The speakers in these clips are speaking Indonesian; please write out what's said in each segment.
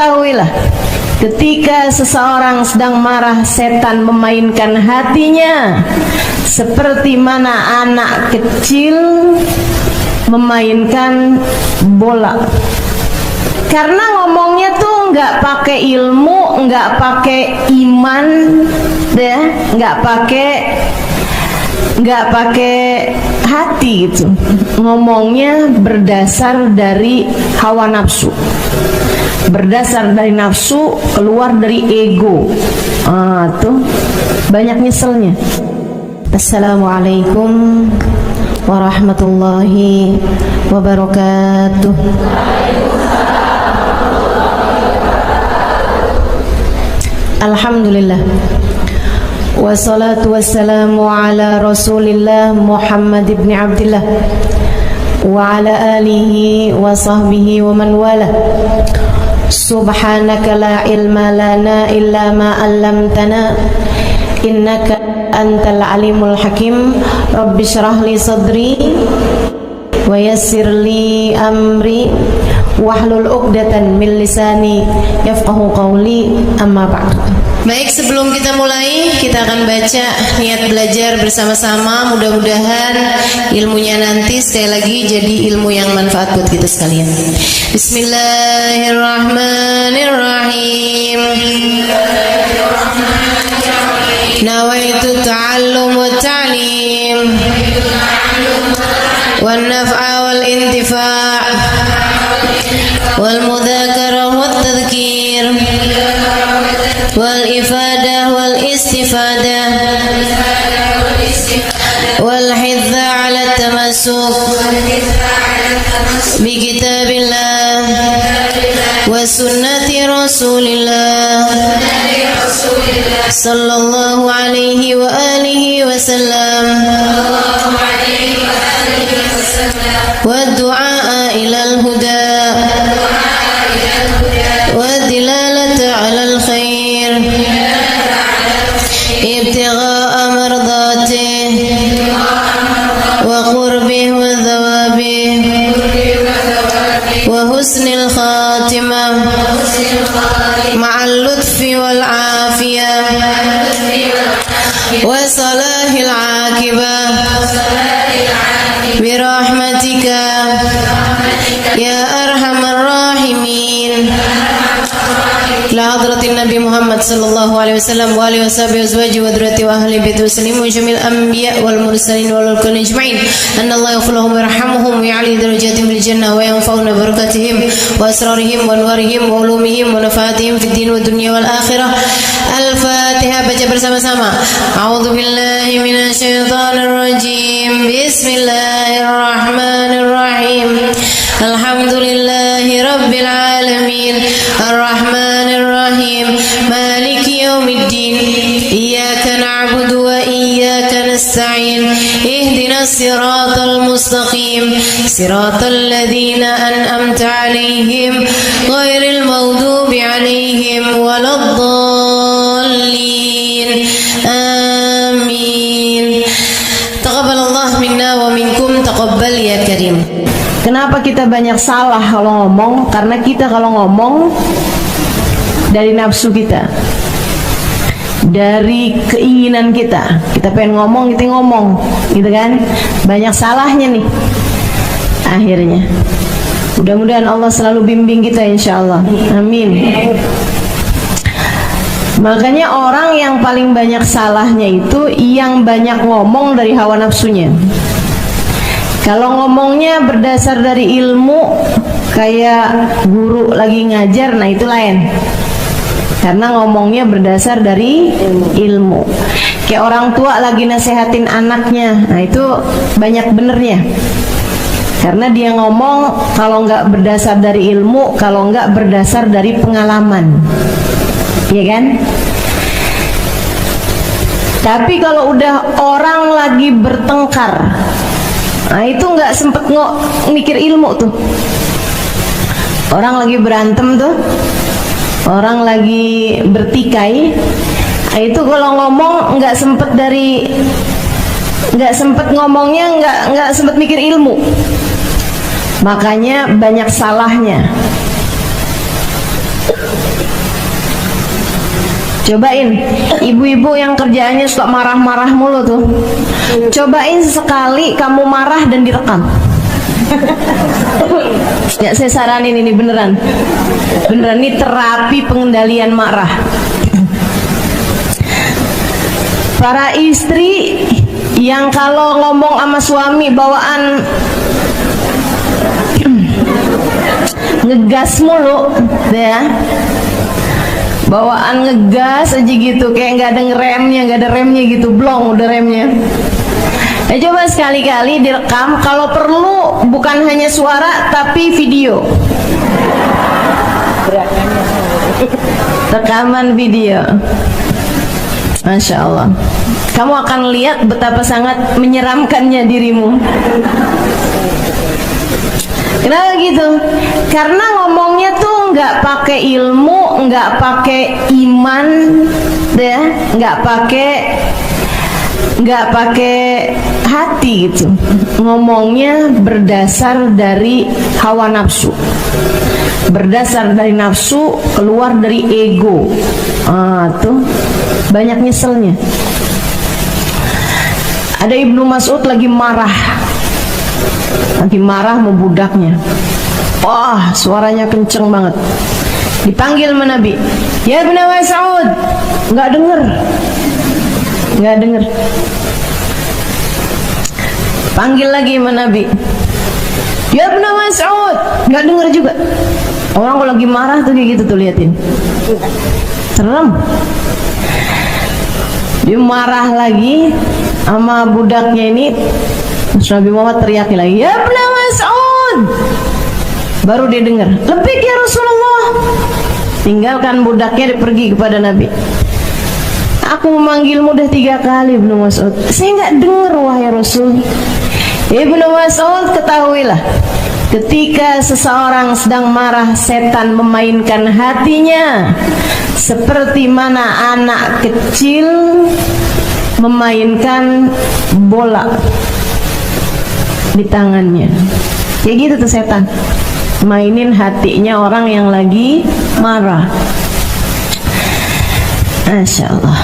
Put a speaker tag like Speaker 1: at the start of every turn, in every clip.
Speaker 1: ketahuilah, ketika seseorang sedang marah, setan memainkan hatinya seperti mana anak kecil memainkan bola. Karena ngomongnya tuh nggak pakai ilmu, nggak pakai iman, ya, nggak pakai hati gitu. Ngomongnya berdasar dari hawa nafsu, berdasar dari nafsu, keluar dari ego. Tuh banyak nyeselnya. Assalamualaikum warahmatullahi wabarakatuh. Alhamdulillah, wassalatu wassalamu ala rasulillah Muhammad ibn Abdillah wa ala alihi wa sahbihi wa man wala. Subhanaka la ilma lana illa ma 'allamtana innaka antal alimul hakim. Rabbi shrah li sadri wa yassir li amri wahlul 'uqdatan min lisani yafqahu qawli, amma ba'du. Baik, sebelum kita mulai, kita akan baca niat belajar bersama-sama. Mudah-mudahan ilmunya nanti sekali lagi jadi ilmu yang manfaat buat kita sekalian. Bismillahirrahmanirrahim. Nawaitu ta'allum wa ta'lim wan naf'a wal intifa' wal mudzakarah wat tadhkir wal ifadah wal istifadah wal hidza ala tamassuk bi kitabillah wa sunnati rasulillah sallallahu alaihi wa alihi wa sallam wa du'a ilal huda wa dilalata alal khair ibtigha'a mardatih wa qurbih wa thawabih wa husnil khatimah ma'al lutfi wal afiyah wa salahil aqibah birahmatika ya arhamar rahimin. La hadratin Nabi Muhammad sallallahu alaihi wasallam wa alihi washabihi azwaji wa dzurriyyati wa ahli baiti muslimin jamil anbiya wal mursalin wal kulli ajma'in. Anna Allah yaghfiruhum wa yarhamuhum wa ya'li darajatihim fil jannah wa yanfa'una barakatihim wa asrarihim wa anwarihim wa ulumihim wa nafaatihim fid din wa dunya wal akhirah. Al-Fatihah, baca bersama-sama. A'udzu billahi minasy syaithanir rajim. Bismillahirrahmanirrahim. Alhamdulillahi rabbil alamin. Ar-Rahmanir Rahim. Maliki yaumiddin. Iyyaka na'budu wa iyyaka nasta'in. Ihdinas siratal mustaqim. Siratal ladzina an'amta 'alaihim ghairil maghdubi 'alaihim waladdallin. Amin. Taqabbalallahu minna wa minkum, taqabbal ya karim. Kenapa kita banyak salah kalau ngomong? Karena kita kalau ngomong dari nafsu kita, dari keinginan kita. Kita pengen ngomong, kita ngomong, gitu kan? Banyak salahnya nih akhirnya. Mudah-mudahan Allah selalu bimbing kita, insya Allah. Amin. Makanya orang yang paling banyak salahnya itu yang banyak ngomong dari hawa nafsunya. Kalau ngomongnya berdasar dari ilmu, kayak guru lagi ngajar, nah itu lain. Karena ngomongnya berdasar dari ilmu. Kayak orang tua lagi nasehatin anaknya, nah itu banyak benernya. Karena dia ngomong kalau nggak berdasar dari ilmu, kalau nggak berdasar dari pengalaman, ya kan? Tapi kalau udah orang lagi bertengkar, nah itu nggak sempet mikir ilmu tuh. Orang lagi berantem tuh, orang lagi bertikai, nah itu kalau ngomong nggak sempet ngomongnya, nggak sempet mikir ilmu. Makanya banyak salahnya. Cobain, ibu-ibu yang kerjaannya suka marah-marah mulu tuh, cobain sekali kamu marah dan direkam. Ya, saya saranin ini beneran ini terapi pengendalian marah. Para istri yang kalau ngomong sama suami bawaan ngegas mulu ya, bawaan ngegas aja gitu, kayak nggak ada remnya gitu, blong udah remnya. Ya, coba sekali-kali direkam, kalau perlu bukan hanya suara tapi video, rekaman video. Masya Allah, kamu akan lihat betapa sangat menyeramkannya dirimu. Kenapa gitu? Karena ngomongnya tuh nggak pakai ilmu, nggak pakai iman, ya, nggak pakai hati gitu. Ngomongnya berdasar dari hawa nafsu, berdasar dari nafsu, keluar dari ego. Tuh banyak nyeselnya. Ada Ibnu Mas'ud lagi marah sama budaknya. Wah, suaranya kenceng banget. Dipanggil sama Nabi, ya Ibnu Mas'ud, nggak denger. Panggil lagi sama Nabi, ya Ibnu Mas'ud, nggak denger juga. Orang kalau lagi marah tuh kayak gitu tuh, liatin, serem. Dia marah lagi sama budaknya ini. Nabi Muhammad teriak lagi, ya Ibnu Mas'ud. Baru dia dengar, lebih ya Rasulullah. Tinggalkan budaknya, dia pergi kepada Nabi. Aku memanggilmu udah 3 kali Ibnu Mas'ud, saya nggak dengar wahai Rasul. Ibnu Mas'ud, ketahuilah, ketika seseorang sedang marah, setan memainkan hatinya seperti mana anak kecil memainkan bola di tangannya. Kayak gitu tuh setan, mainin hatinya orang yang lagi marah. Masya Allah.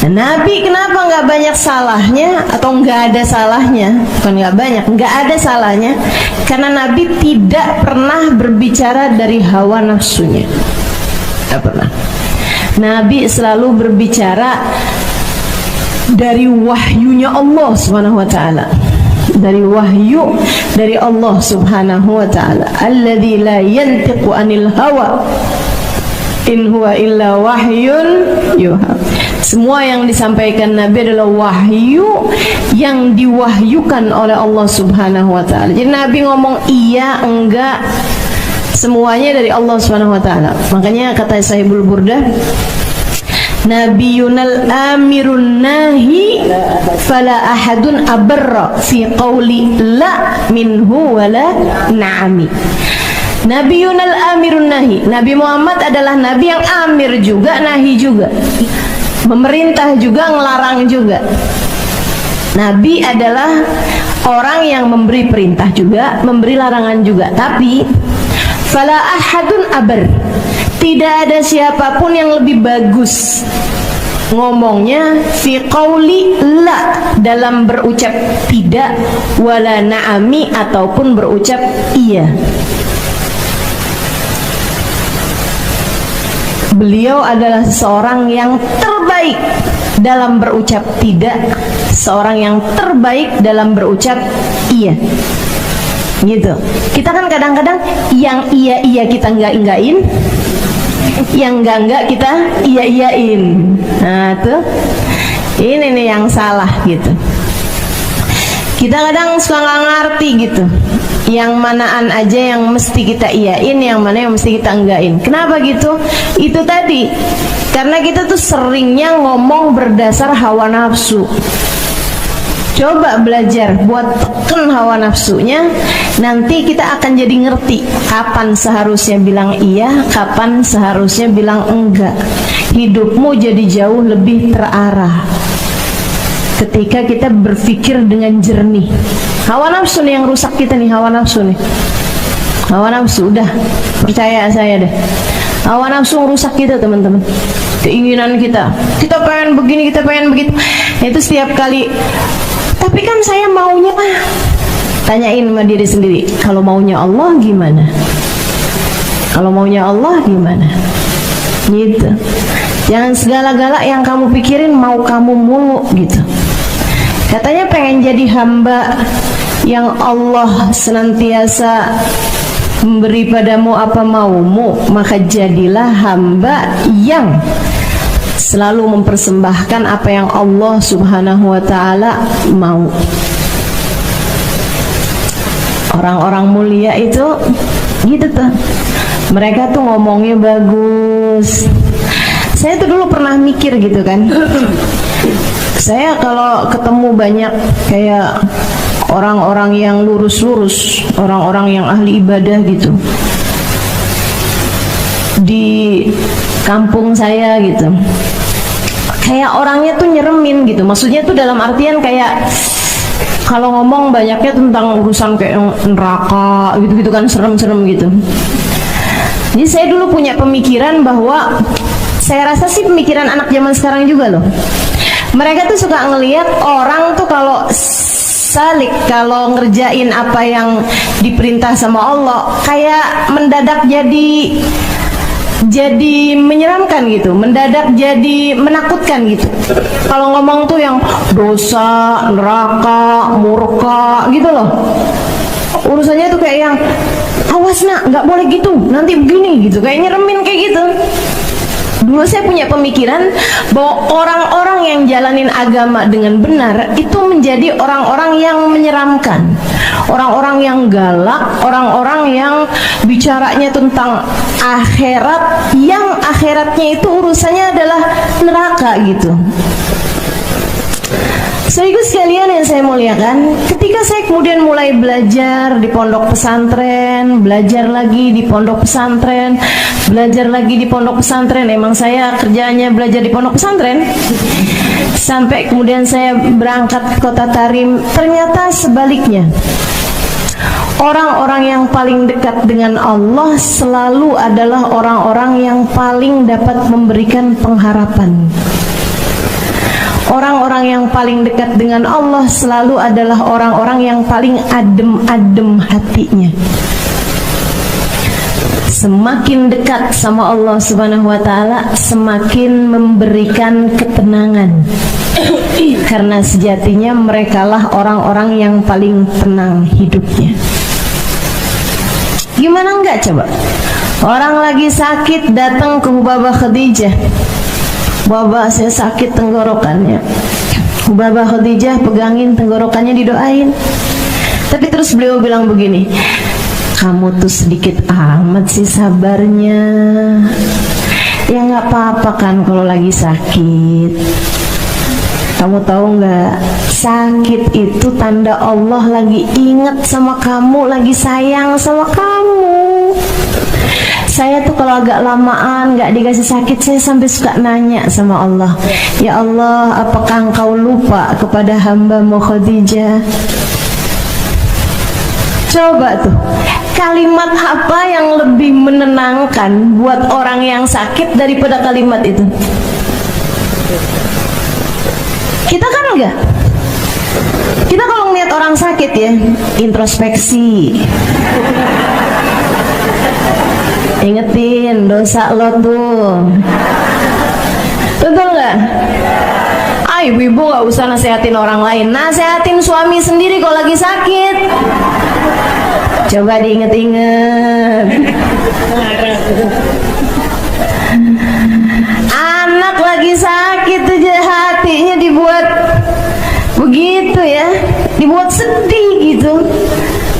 Speaker 1: Nabi kenapa nggak banyak salahnya atau nggak ada salahnya? Bukan nggak banyak, nggak ada salahnya, karena Nabi tidak pernah berbicara dari hawa nafsunya. Nggak pernah. Nabi selalu berbicara dari wahyunya Allah Subhanahu wa taala. Dari wahyu dari Allah Subhanahu wa taala. Alladzi la yantiqu anil hawa in huwa illa wahyun yuha. Semua yang disampaikan Nabi adalah wahyu yang diwahyukan oleh Allah Subhanahu wa taala. Jadi Nabi ngomong iya enggak, semuanya dari Allah Subhanahu wa taala. Makanya kata Sahibul Burdah, Nabiyunal amirun nahi fala ahadun abarra fi qawli la minhu wala na'ami. Nabiyunal amirun nahi, Nabi Muhammad adalah Nabi yang amir juga, nahi juga, memerintah juga, ngelarang juga. Nabi adalah orang yang memberi perintah juga, memberi larangan juga. Tapi fala ahadun abar, tidak ada siapapun yang lebih bagus ngomongnya fi qauli la, dalam berucap tidak, wala na'ami, ataupun berucap iya. Beliau adalah seorang yang terbaik dalam berucap tidak, seorang yang terbaik dalam berucap iya. Gitu. Kita kan kadang-kadang yang iya kita enggak-enggakin, yang enggak kita iya-iyain. Nah, tuh ini nih yang salah gitu. Kita kadang suka nggak ngerti gitu, yang manaan aja yang mesti kita iyain, yang mana yang mesti kita enggakin. Kenapa gitu? Itu tadi, karena kita tuh seringnya ngomong berdasar hawa nafsu. Coba belajar buat tekan hawa nafsunya, nanti kita akan jadi ngerti kapan seharusnya bilang iya, kapan seharusnya bilang enggak. Hidupmu jadi jauh lebih terarah ketika kita berpikir dengan jernih. Hawa nafsu nih yang rusak kita nih, hawa nafsu nih. Hawa nafsu, udah percaya saya deh. Hawa nafsu rusak kita teman-teman. Keinginan kita pengen begini, kita pengen begitu. Itu setiap kali. Tapi kan saya maunya, tanyain sama diri sendiri, kalau maunya Allah gimana? Kalau maunya Allah gimana? Gitu. Jangan segala-gala yang kamu pikirin mau kamu mulu gitu. Katanya pengen jadi hamba yang Allah senantiasa memberi padamu apa maumu, maka jadilah hamba yang selalu mempersembahkan apa yang Allah Subhanahu wa ta'ala mau. Orang-orang mulia itu gitu tuh. Mereka tuh ngomongnya bagus. Saya tuh dulu pernah mikir gitu kan. Saya kalau ketemu banyak kayak orang-orang yang lurus-lurus, orang-orang yang ahli ibadah gitu di kampung saya gitu, kayak orangnya tuh nyeremin gitu. Maksudnya tuh dalam artian kayak kalau ngomong banyaknya tentang urusan kayak neraka gitu-gitu kan, serem-serem gitu. Jadi saya dulu punya pemikiran bahwa, saya rasa sih pemikiran anak zaman sekarang juga loh, mereka tuh suka ngelihat orang tuh kalau salik, kalau ngerjain apa yang diperintah sama Allah, kayak mendadak jadi menyeramkan gitu, mendadak jadi menakutkan gitu. Kalau ngomong tuh yang dosa, neraka, murka gitu loh. Urusannya tuh kayak yang awas nak, nggak boleh gitu, nanti begini gitu, kayak nyeremin kayak gitu. Dulu saya punya pemikiran bahwa orang-orang yang jalanin agama dengan benar itu menjadi orang-orang yang menyeramkan, orang-orang yang galak, orang-orang yang bicaranya tentang akhirat, yang akhiratnya itu urusannya adalah neraka gitu. Saudaraku sekalian yang saya muliakan, ketika saya kemudian mulai belajar di pondok pesantren, belajar lagi di pondok pesantren, belajar lagi di pondok pesantren, emang saya kerjanya belajar di pondok pesantren, sampai kemudian saya berangkat ke kota Tarim. Ternyata sebaliknya, orang-orang yang paling dekat dengan Allah selalu adalah orang-orang yang paling dapat memberikan pengharapan. Orang-orang yang paling dekat dengan Allah selalu adalah orang-orang yang paling adem-adem hatinya. Semakin dekat sama Allah Subhanahu wa ta'ala, semakin memberikan ketenangan. Karena sejatinya merekalah orang-orang yang paling tenang hidupnya. Gimana enggak coba? Orang lagi sakit datang ke Hubabah Khadijah, Baba saya sakit tenggorokannya. Hubabah Khadijah pegangin tenggorokannya, didoain. Tapi terus beliau bilang begini, kamu tuh sedikit amat sih sabarnya. Ya nggak apa-apa kan kalau lagi sakit. Kamu tahu nggak, sakit itu tanda Allah lagi ingat sama kamu, lagi sayang sama kamu. Saya tuh kalau agak lamaan nggak dikasih sakit, saya sampai suka nanya sama Allah, ya Allah, apakah engkau lupa kepada hamba-Mu Khadijah? Coba tuh, kalimat apa yang lebih menenangkan buat orang yang sakit daripada kalimat itu? Kita kan enggak. Kita kalau ngeliat orang sakit ya, introspeksi, ingetin dosa lo tuh, betul nggak? Ibu nggak usah nasehatin orang lain, nasehatin suami sendiri kalau lagi sakit. Coba diinget-inget. Anak lagi sakit aja hatinya dibuat begitu ya, dibuat sedih gitu.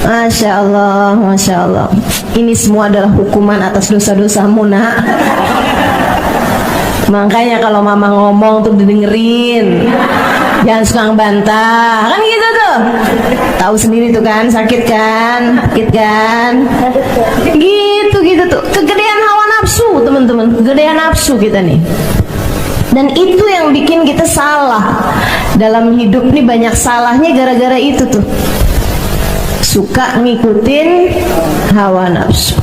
Speaker 1: Masya Allah, Masya Allah. Ini semua adalah hukuman atas dosa-dosamu nak. Makanya kalau mama ngomong tuh didengerin, jangan suka ngebantah, kan gitu tuh. Tahu sendiri tuh kan, sakit kan, gitu tuh. Kegedean hawa nafsu teman-teman, kegedean nafsu kita nih. Dan itu yang bikin kita salah dalam hidup nih, banyak salahnya gara-gara itu tuh. Suka ngikutin hawa nafsu.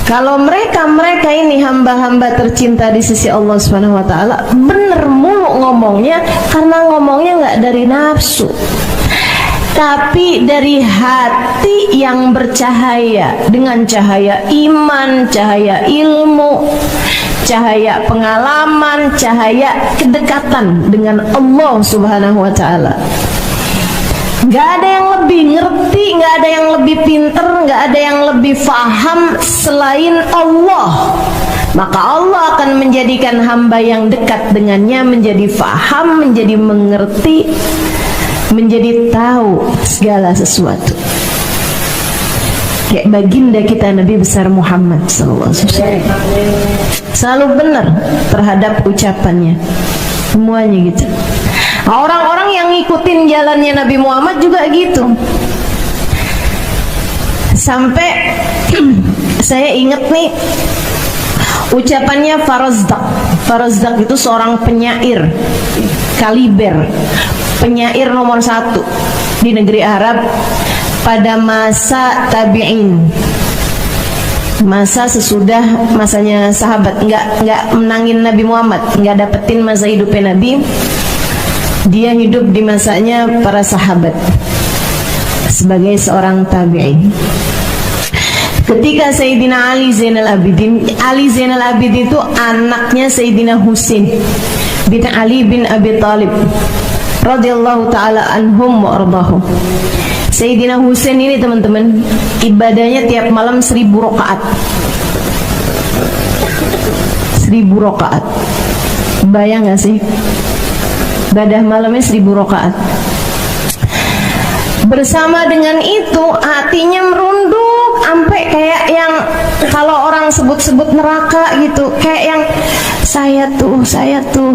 Speaker 1: Kalau mereka ini hamba-hamba tercinta di sisi Allah Subhanahu wa taala, bener mulu ngomongnya, karena ngomongnya nggak dari nafsu, tapi dari hati yang bercahaya dengan cahaya iman, cahaya ilmu, cahaya pengalaman, cahaya kedekatan dengan Allah Subhanahu wa taala. Gak ada yang lebih ngerti, gak ada yang lebih pinter, gak ada yang lebih faham selain Allah. Maka Allah akan menjadikan hamba yang dekat dengannya menjadi faham, menjadi mengerti, menjadi tahu segala sesuatu. Kayak baginda kita Nabi besar Muhammad sallallahu alaihi wasallam, selalu benar terhadap ucapannya, semuanya gitu. Orang-orang yang ngikutin jalannya Nabi Muhammad juga gitu. Sampai saya ingat nih ucapannya Farazdak. Farazdak itu seorang penyair kaliber, penyair nomor 1 di negeri Arab pada masa tabi'in, masa sesudah masanya sahabat, nggak menangin Nabi Muhammad, nggak dapetin masa hidupnya Nabi. Dia hidup di masanya para sahabat sebagai seorang tabi'in. Ketika Sayyidina Ali Zainal Abidin, Ali Zainal Abidin itu anaknya Sayyidina Husain bin Ali bin Abi Thalib radhiyallahu taala anhum wa ardahum. Sayyidina Husain ini teman-teman, ibadahnya tiap malam 1000 rakaat. 1000 rakaat. Bayang gak sih? Ibadah malamnya 1000 rakaat. Bersama dengan itu hatinya merunduk sampai kayak yang kalau orang sebut-sebut neraka gitu, kayak yang saya tuh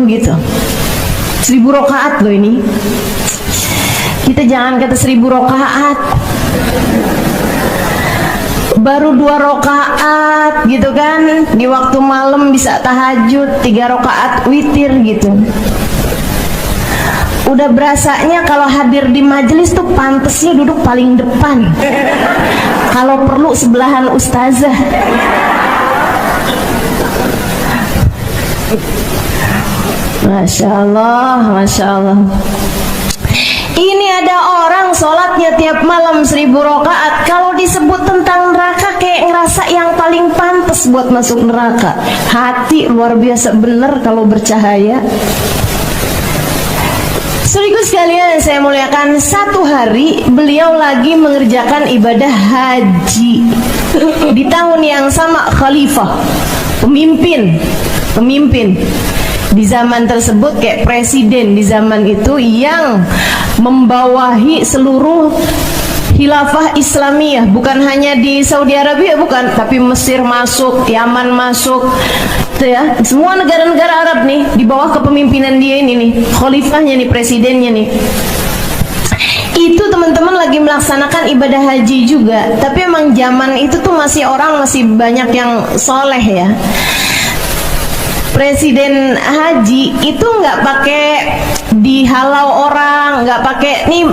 Speaker 1: gitu. 1000 rakaat loh ini. Kita jangan kata 1000 rakaat, baru 2 rakaat gitu kan, di waktu malam bisa tahajud, 3 rakaat witir gitu. Udah berasanya kalau hadir di majelis tuh pantesnya duduk paling depan, kalau perlu sebelahan ustazah. Masya Allah, Masya Allah. Ini ada orang sholatnya tiap malam 1000 rakaat, kalau disebut tentang neraka kayak ngerasa yang paling pantas buat masuk neraka. Hati luar biasa bener kalau bercahaya. Saudaraku sekalian saya muliakan, satu hari beliau lagi mengerjakan ibadah haji di tahun yang sama. Khalifah, pemimpin di zaman tersebut, kayak presiden di zaman itu yang membawahi seluruh khilafah Islamiyah, bukan hanya di Saudi Arabia, bukan, tapi Mesir masuk, Yaman masuk, ya, semua negara-negara Arab nih di bawah kepemimpinan dia ini nih, khalifahnya nih, presidennya nih. Itu teman-teman lagi melaksanakan ibadah haji juga, tapi emang zaman itu tuh masih banyak yang soleh ya. Presiden haji itu nggak pakai dihalau orang, nggak pakai nih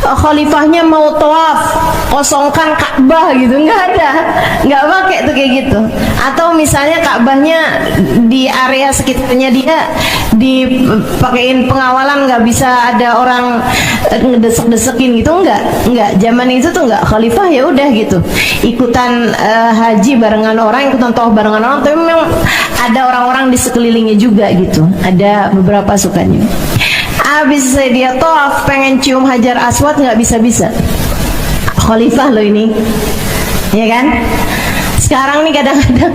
Speaker 1: khalifahnya mau tawaf kosongkan Ka'bah gitu, nggak pakai tuh kayak gitu. Atau misalnya Ka'bahnya di area sekitarnya dia dipakein pengawalan, nggak bisa ada orang ngedesek-desekin gitu, nggak. Zaman itu tuh nggak, khalifah ya udah gitu, ikutan haji barengan orang, ikutan tawaf barengan orang, tapi memang ada orang-orang di sekelilingnya juga gitu, ada beberapa sukanya. Abis dia tawaf pengen cium Hajar Aswad nggak bisa-bisa, khalifah loh ini, ya kan? Sekarang nih kadang-kadang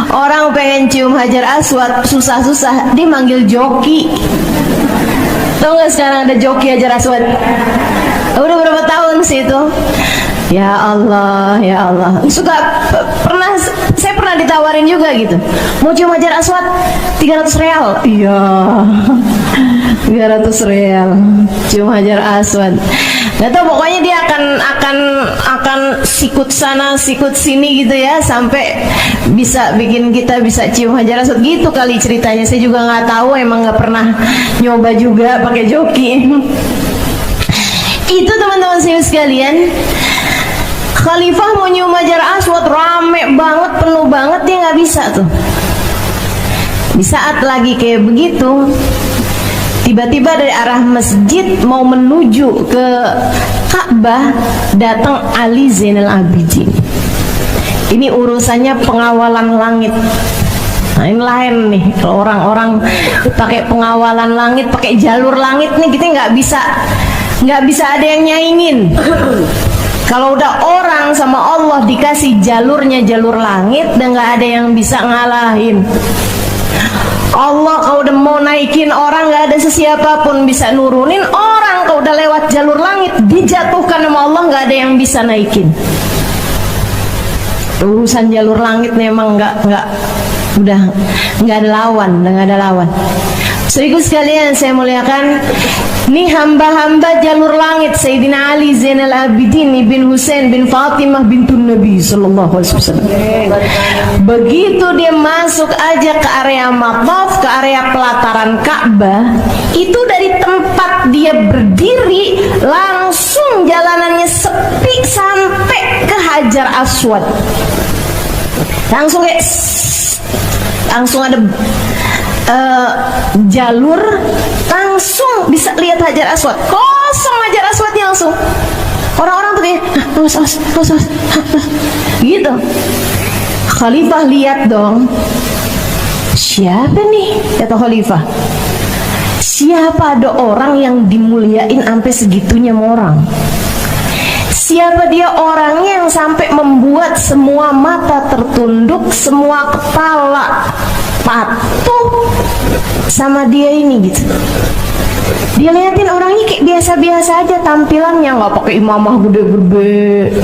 Speaker 1: orang pengen cium Hajar Aswad susah-susah, dia manggil joki. Tahu nggak sekarang ada joki Hajar Aswad? Udah berapa tahun sih itu? Ya Allah, ya Allah. Saya pernah ditawarin juga gitu. Mau cium Hajar Aswad 300 real. Iya. 300 real cium Hajar Aswad. Gak tau, pokoknya dia akan sikut sana sikut sini gitu ya, sampai bisa bikin kita bisa cium Hajar Aswad gitu kali ceritanya. Saya juga nggak tahu, emang nggak pernah nyoba juga pakai joki. Itu teman-teman saya sekalian, Khalifah mau nyium Hajar Aswad, rame banget, penuh banget, dia nggak bisa tuh. Di saat lagi kayak begitu, tiba-tiba dari arah masjid mau menuju ke Ka'bah datang Ali Zainal Abidin. Ini urusannya pengawalan langit. Nah, ini lain nih, kalau orang-orang pakai pengawalan langit, pakai jalur langit nih, kita nggak bisa ada yang nyaingin. Kalau udah orang sama Allah dikasih jalurnya jalur langit, dan nggak ada yang bisa ngalahin. Allah kalau udah mau naikin orang, nggak ada sesiapapun bisa nurunin orang. Kalau udah lewat jalur langit, dijatuhkan sama Allah, nggak ada yang bisa naikin. Urusan jalur langit memang udah nggak ada lawan. Saudaraku sekalian saya muliakan, ini hamba-hamba jalur langit Sayyidina Ali Zainal Abidin bin Husain bin Fatimah bintun Nabi sallallahu alaihi wasallam. Begitu dia masuk aja ke area Maqaf, ke area pelataran Ka'bah, itu dari tempat dia berdiri langsung jalanannya sepi sampai ke Hajar Aswad. Langsung ada jalur, langsung bisa lihat Hajar Aswad, kosong Hajar Aswadnya langsung. Orang-orang tuh kayak awas gitu. Khalifah lihat dong, siapa nih, kata Khalifah, siapa ada orang yang dimuliain sampai segitunya sama orang? Siapa dia orangnya yang sampai membuat semua mata tertunduk, semua kepala patuh sama dia ini gitu. Dia liatin orangnya kayak biasa-biasa aja tampilannya, nggak pakai imamah gede-gede,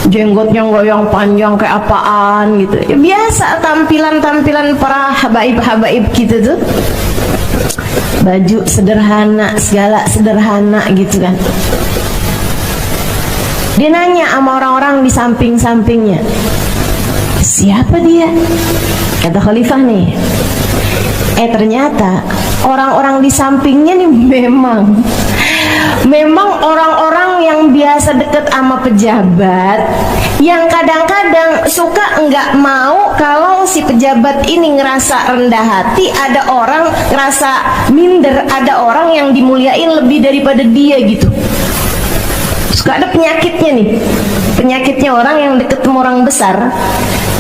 Speaker 1: jenggotnya nggak yang panjang kayak apaan gitu. Ya, biasa tampilan para habaib-habaib gitu tuh. Baju sederhana, segala sederhana gitu kan. Dia nanya sama orang-orang di samping-sampingnya, siapa dia? Kata Khalifah nih, ternyata orang-orang di sampingnya nih memang orang-orang yang biasa deket sama pejabat, yang kadang-kadang suka nggak mau kalau si pejabat ini ngerasa rendah hati, ada orang ngerasa minder, ada orang yang dimuliain lebih daripada dia gitu. Suka ada penyakitnya orang yang deket sama orang besar.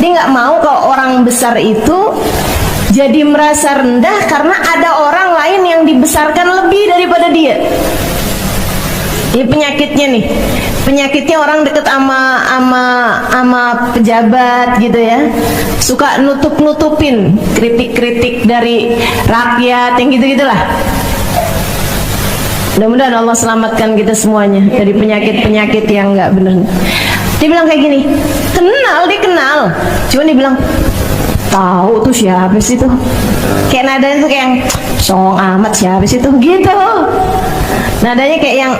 Speaker 1: Dia nggak mau kalau orang besar itu jadi merasa rendah karena ada orang lain yang dibesarkan lebih daripada dia. Ini penyakitnya orang deket sama pejabat gitu ya, suka nutupin kritik dari rakyat yang gitu-gitulah. Mudah-mudahan Allah selamatkan kita semuanya dari penyakit-penyakit yang nggak benar. Dia bilang kayak gini, dia kenal. Cuma dia bilang, tahu tuh siapa sih tuh? Kayak nadanya tuh kayak yang songong amat, siapa sih tuh? Gitu. Nadanya kayak yang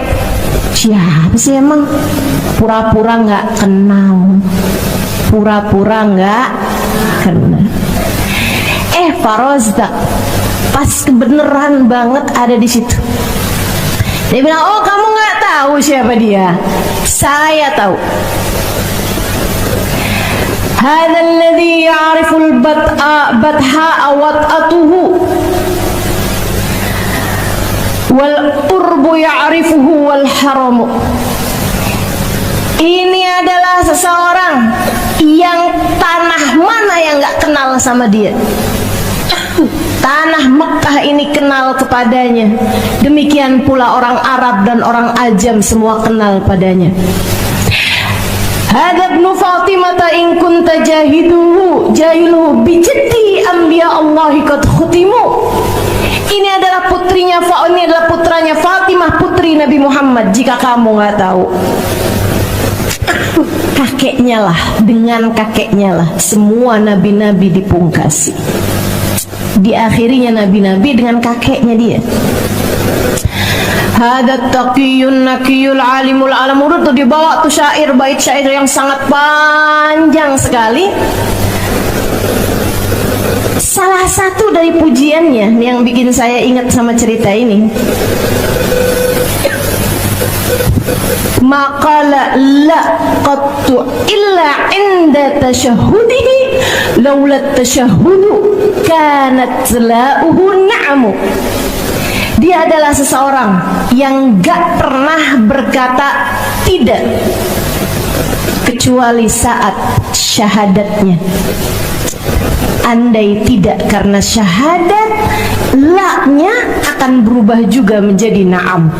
Speaker 1: siapa sih emang? Pura-pura nggak kenal. Farozdak pas kebenaran banget ada di situ. Dia bilang, oh kamu nggak tahu siapa dia? Saya tahu. Hadzal ladzi ya'riful batha wat'atuhu wal qurbu ya'rifuhu wal haramu. Ini adalah seseorang yang tanah mana yang nggak kenal sama dia. Tanah Mekah ini kenal kepadanya. Demikian pula orang Arab dan orang Ajam semua kenal padanya. Hadza ibnu Fatimah in kunta jahiluhu bi jaddi anbiya Allah qad khutimu. Ini adalah putranya Fatimah, putri Nabi Muhammad. Jika kamu nggak tahu, kakeknya lah, dengan kakeknya lah semua nabi-nabi dipungkasi. Diakhirinya nabi-nabi dengan kakeknya dia. Hadat taqiyun nakiyul alimul alamurud. Tuh dibawa tuh bait syair yang sangat panjang sekali. Salah satu dari pujiannya yang bikin saya ingat sama cerita ini, maqala la qattu illa inda tashahudihi laula tashahudu kanat la'uhu na'amu. Dia adalah seseorang yang gak pernah berkata tidak kecuali saat syahadatnya. Andai tidak karena syahadat, la-nya akan berubah juga menjadi na'am.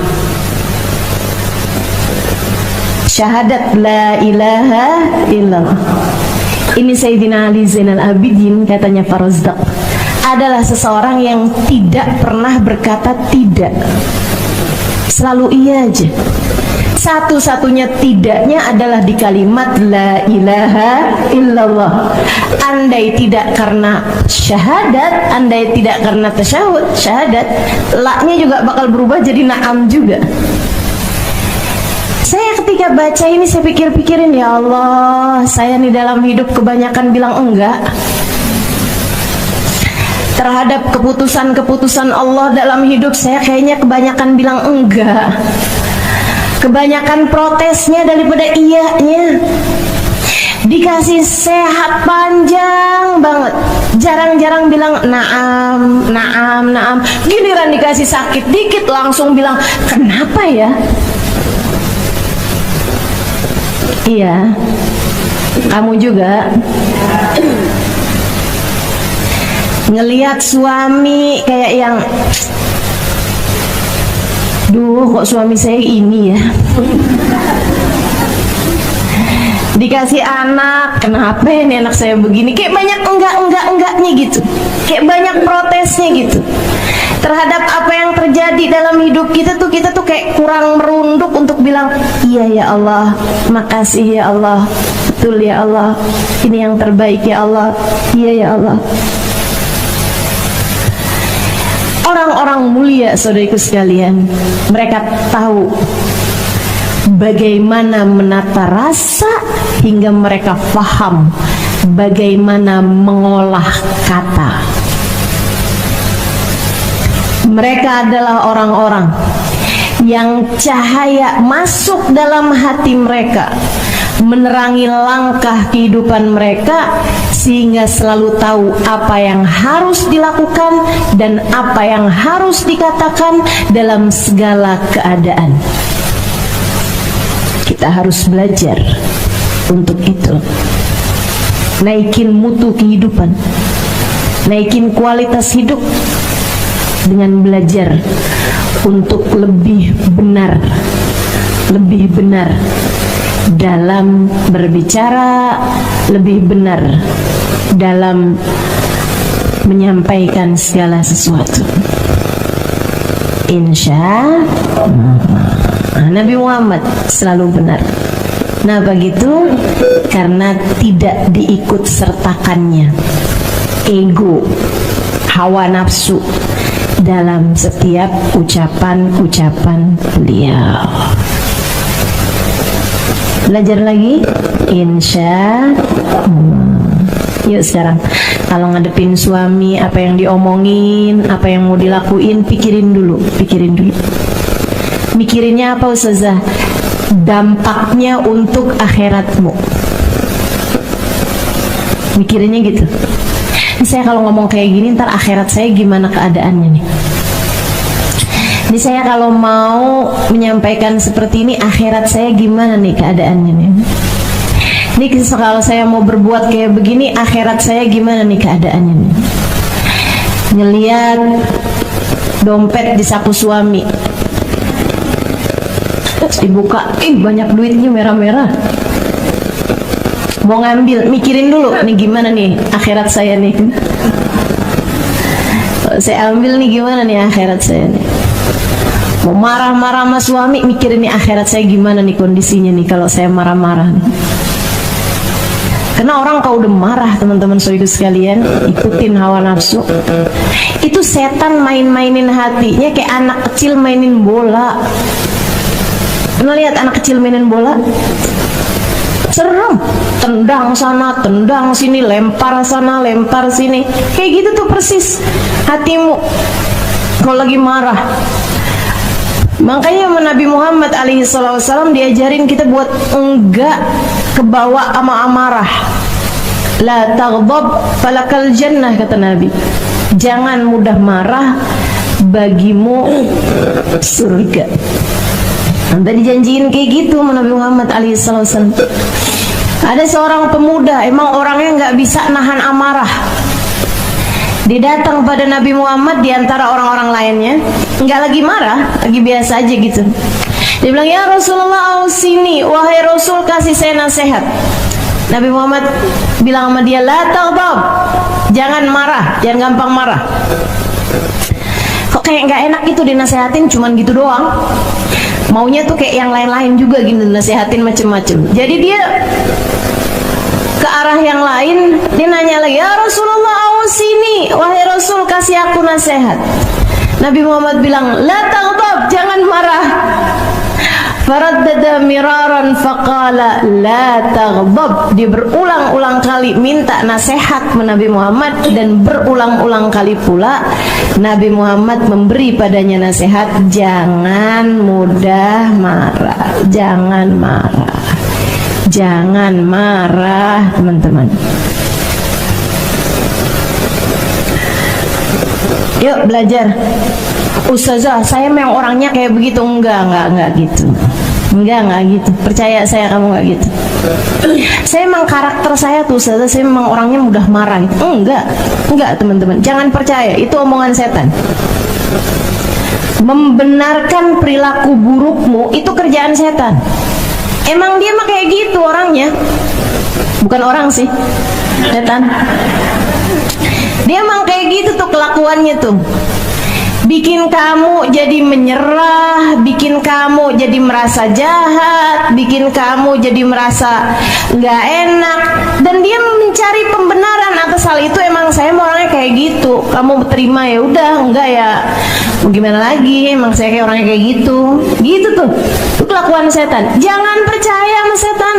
Speaker 1: Syahadat la ilaha illallah. Ini Sayyidina Ali Zainal Abidin, katanya Farazdaq, adalah seseorang yang tidak pernah berkata tidak. Selalu iya aja. Satu-satunya tidaknya adalah di kalimat la ilaha illallah. Andai tidak karena syahadat, andai tidak karena tasyahud, syahadat, la-nya juga bakal berubah jadi na'am juga. Saya ketika baca ini saya pikir-pikirin, ya Allah, saya nih dalam hidup kebanyakan bilang enggak terhadap keputusan-keputusan Allah dalam hidup saya. Kayaknya kebanyakan bilang enggak, kebanyakan protesnya daripada iyanya. Dikasih sehat panjang banget, jarang-jarang bilang naam, naam, naam. Giliran dikasih sakit dikit langsung bilang kenapa ya. Iya, kamu juga ngelihat suami kayak yang, duh kok suami saya ini ya. Dikasih anak, kenapa ini anak saya begini? Kayak banyak enggaknya gitu, kayak banyak protesnya gitu terhadap apa yang terjadi dalam hidup kita tuh kayak kurang merunduk untuk bilang iya ya Allah, makasih ya Allah, betul ya Allah, ini yang terbaik ya Allah, iya ya Allah. Orang-orang mulia, saudariku sekalian, mereka tahu bagaimana menata rasa hingga mereka paham bagaimana mengolah kata. Mereka adalah orang-orang yang cahaya masuk dalam hati mereka, menerangi langkah kehidupan mereka, sehingga selalu tahu apa yang harus dilakukan dan apa yang harus dikatakan dalam segala keadaan. Kita harus belajar untuk itu. Naikin mutu kehidupan, naikin kualitas hidup dengan belajar untuk lebih benar dalam berbicara, lebih benar dalam menyampaikan segala sesuatu. Insya Allah Nabi Muhammad selalu benar. Nah begitu, karena tidak diikut sertakannya ego, hawa nafsu dalam setiap ucapan-ucapan beliau. Belajar lagi, insya Allah. Yuk sekarang, kalau ngadepin suami, apa yang diomongin, apa yang mau dilakuin, pikirin dulu. Mikirinnya apa Ustazah? Dampaknya untuk akhiratmu. Mikirinnya gitu. Saya kalau ngomong kayak gini, ntar akhirat saya gimana keadaannya nih? Ini saya kalau mau menyampaikan seperti ini, akhirat saya gimana nih keadaannya nih? Ini kalau saya mau berbuat kayak begini, akhirat saya gimana nih keadaannya nih? Ngeliat dompet di saku suami, dibuka, banyak duitnya merah-merah. Mau ngambil, mikirin dulu, nih gimana nih akhirat saya nih? Kalau saya ambil nih gimana nih akhirat saya nih? Mau marah-marah sama suami, mikirin nih akhirat saya gimana nih kondisinya nih kalau saya marah-marah nih. Karena orang kalau udah marah, teman-teman saudara sekalian, ikutin hawa nafsu, itu setan main-mainin hatinya kayak anak kecil mainin bola. Pernah lihat anak kecil mainin bola? Serem, tendang sana, tendang sini, lempar sana, lempar sini. Kayak gitu tuh persis hatimu kalau lagi marah. Makanya Nabi Muhammad SAW diajarin kita buat enggak kebawa sama amarah. La taghdab falakal jannah, kata Nabi. Jangan mudah marah, bagimu surga. Nanti dijanjiin kayak gitu Nabi Muhammad SAW. Ada seorang pemuda, emang orangnya nggak bisa nahan amarah. Dia datang pada Nabi Muhammad di antara orang-orang lainnya, nggak lagi marah, lagi biasa aja gitu. Dia bilang, ya Rasulullah, ausini, wahai Rasul, kasih saya nasihat. Nabi Muhammad bilang sama dia, la taghdab, jangan marah, jangan gampang marah. Kok kayak nggak enak gitu dinasehatin, cuman gitu doang. Maunya tuh kayak yang lain-lain juga gitu, nasihatin macem-macem. Jadi dia ke arah yang lain, dia nanya lagi, ya Rasulullah, ausini, wahai Rasul, kasih aku nasihat. Nabi Muhammad bilang, la taghdab, jangan marah. Faraddada miraran faqala la taghdab. Dia berulang-ulang kali minta nasihat Nabi Muhammad, dan berulang-ulang kali pula Nabi Muhammad memberi padanya nasihat, jangan mudah marah, jangan marah, jangan marah, teman-teman. Yuk belajar. Ustazah, saya memang orangnya kayak begitu. Enggak gitu. Enggak gitu. Percaya saya, kamu enggak gitu. Saya memang karakter saya tuh Ustazah, saya memang orangnya mudah marah gitu. Enggak teman-teman. Jangan percaya, itu omongan setan. Membenarkan perilaku burukmu itu kerjaan setan. Emang dia mah kayak gitu orangnya. Bukan orang sih, setan. Dia emang kayak gitu tuh kelakuannya tuh. Bikin kamu jadi menyerah, bikin kamu jadi merasa jahat, bikin kamu jadi merasa nggak enak, dan dia mencari pembenaran atas hal itu. Emang saya mau orangnya kayak gitu, kamu terima ya udah, enggak ya mau gimana lagi, emang saya kayak orangnya kayak gitu. Gitu tuh, itu kelakuan setan. Jangan percaya sama setan.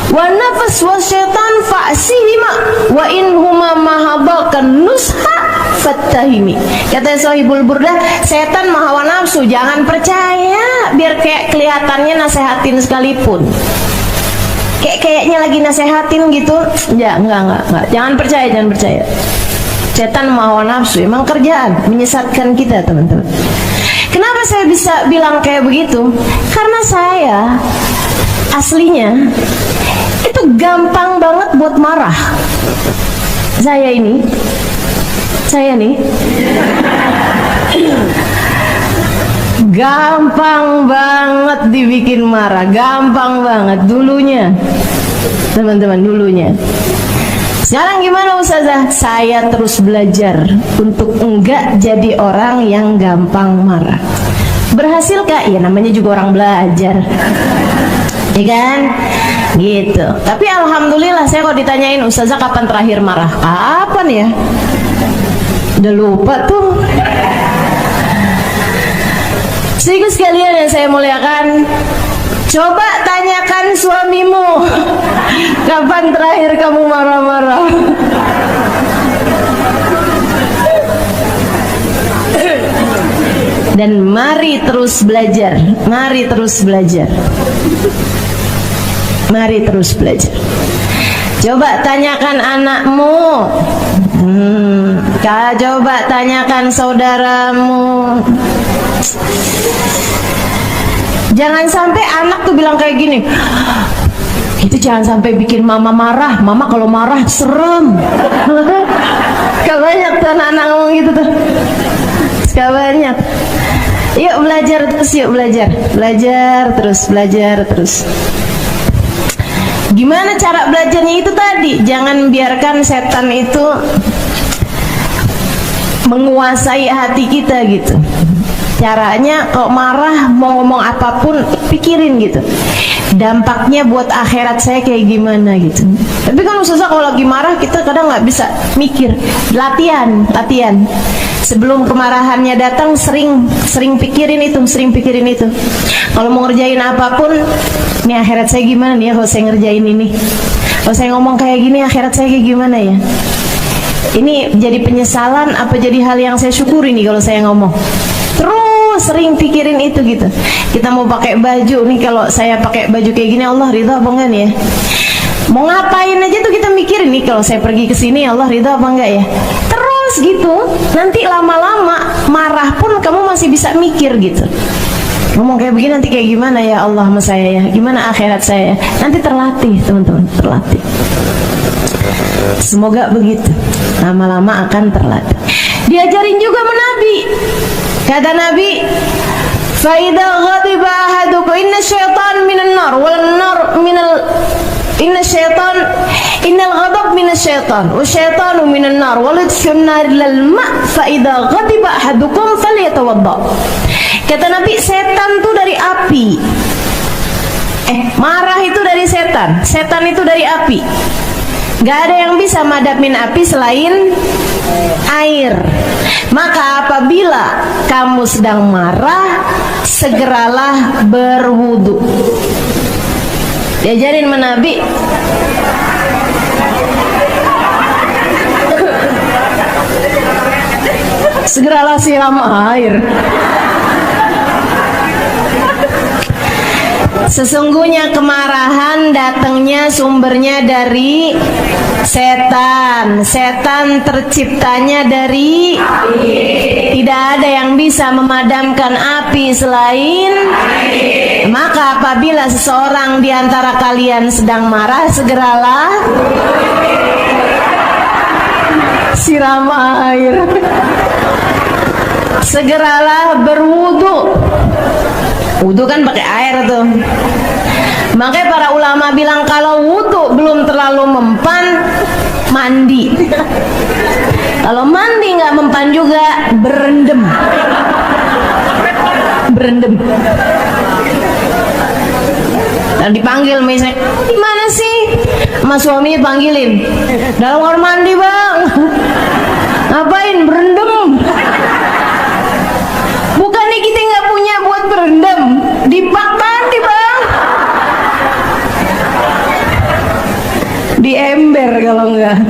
Speaker 1: Wa nafas wa syaitan fa'sihima wa in huma mahabakan nusha fattahimi. Kata Sahibul Burdah, setan mahawa nafsu, jangan percaya, biar kayak kelihatannya nasehatin sekalipun. Kayaknya lagi nasehatin gitu. Ya, enggak. Jangan percaya. Setan mahawa nafsu, emang kerjaan menyesatkan kita, teman-teman. Kenapa saya bisa bilang kayak begitu? Karena saya aslinya itu gampang banget buat marah. Saya nih gampang banget dibikin marah, gampang banget dulunya, teman-teman, dulunya. Sekarang gimana Ustazah? Saya terus belajar untuk enggak jadi orang yang gampang marah. Berhasil kak? Ya namanya juga orang belajar, ya kan? Gitu. Tapi alhamdulillah saya kalau ditanyain, Ustazah kapan terakhir marah? Kapan ya? Udah lupa tuh. Sedikit sekalian yang saya muliakan, coba tanyakan suamimu, kapan terakhir kamu marah-marah? Dan mari terus belajar, mari terus belajar. Mari terus belajar. Coba tanyakan anakmu, coba tanyakan saudaramu. Jangan sampai anak tuh bilang kayak gini, itu jangan sampai bikin mama marah. Mama kalau marah serem. Gak banyak tuh anak-anak ngomong gitu tuh. Gak banyak. Yuk belajar terus, yuk belajar. Belajar terus. Gimana cara belajarnya itu tadi? Jangan biarkan setan itu menguasai hati kita gitu. Caranya kalau marah, mau ngomong apapun, pikirin gitu, dampaknya buat akhirat saya kayak gimana gitu. Tapi kan Ustazah kalau lagi marah kita kadang nggak bisa mikir. Latihan. Sebelum kemarahannya datang, sering pikirin itu. Kalau mau ngerjain apapun, nih akhirat saya gimana nih ya kalau saya ngerjain ini. Kalau saya ngomong kayak gini, akhirat saya kayak gimana ya? Ini jadi penyesalan apa jadi hal yang saya syukuri nih kalau saya ngomong? sering pikirin itu gitu. Kita mau pakai baju nih, kalau saya pakai baju kayak gini Allah ridha apa enggak nih ya? Mau ngapain aja tuh kita mikirin nih, kalau saya pergi ke sini Allah ridha apa enggak ya? Terus gitu. Nanti lama-lama marah pun kamu masih bisa mikir gitu. Ngomong kayak begini nanti kayak gimana ya Allah sama saya ya? Gimana akhirat saya? Nanti terlatih teman-teman, terlatih. Semoga begitu. Lama-lama akan terlatih. Diajarin juga sama Nabi. Kata Nabi, "Fa idza ghadiba ahadukum inna syaitan minan nar wal nar minal inna syaitan innal ghadab minas syaitan wa syaitanu minan nar wal yadkhulun nar lil ma fa idza ghadiba ahadukum falyatawadda." Kata Nabi, setan tuh dari api. Marah itu dari setan. Setan itu dari api. Gak ada yang bisa madapin api selain air. Maka apabila kamu sedang marah, segeralah berwudu. Diajarin sama Nabi. Segeralah siram air. Sesungguhnya kemarahan datangnya sumbernya dari setan. Setan terciptanya dari api. Tidak ada yang bisa memadamkan api selain api. Maka apabila seseorang di antara kalian sedang marah, segeralah siram air. Segeralah berwudu. Wudu kan pakai air tuh. Makanya para ulama bilang kalau wudu belum terlalu mempan, mandi. Kalau mandi nggak mempan juga, berendam. Berendam. Dan dipanggil misalnya, di mana sih? Mas suami panggilin. Dalam kamar mandi bang. Ngapain berendam? Bukannya kita nggak punya buat berendam, di bak mandi bang, di ember kalau enggak.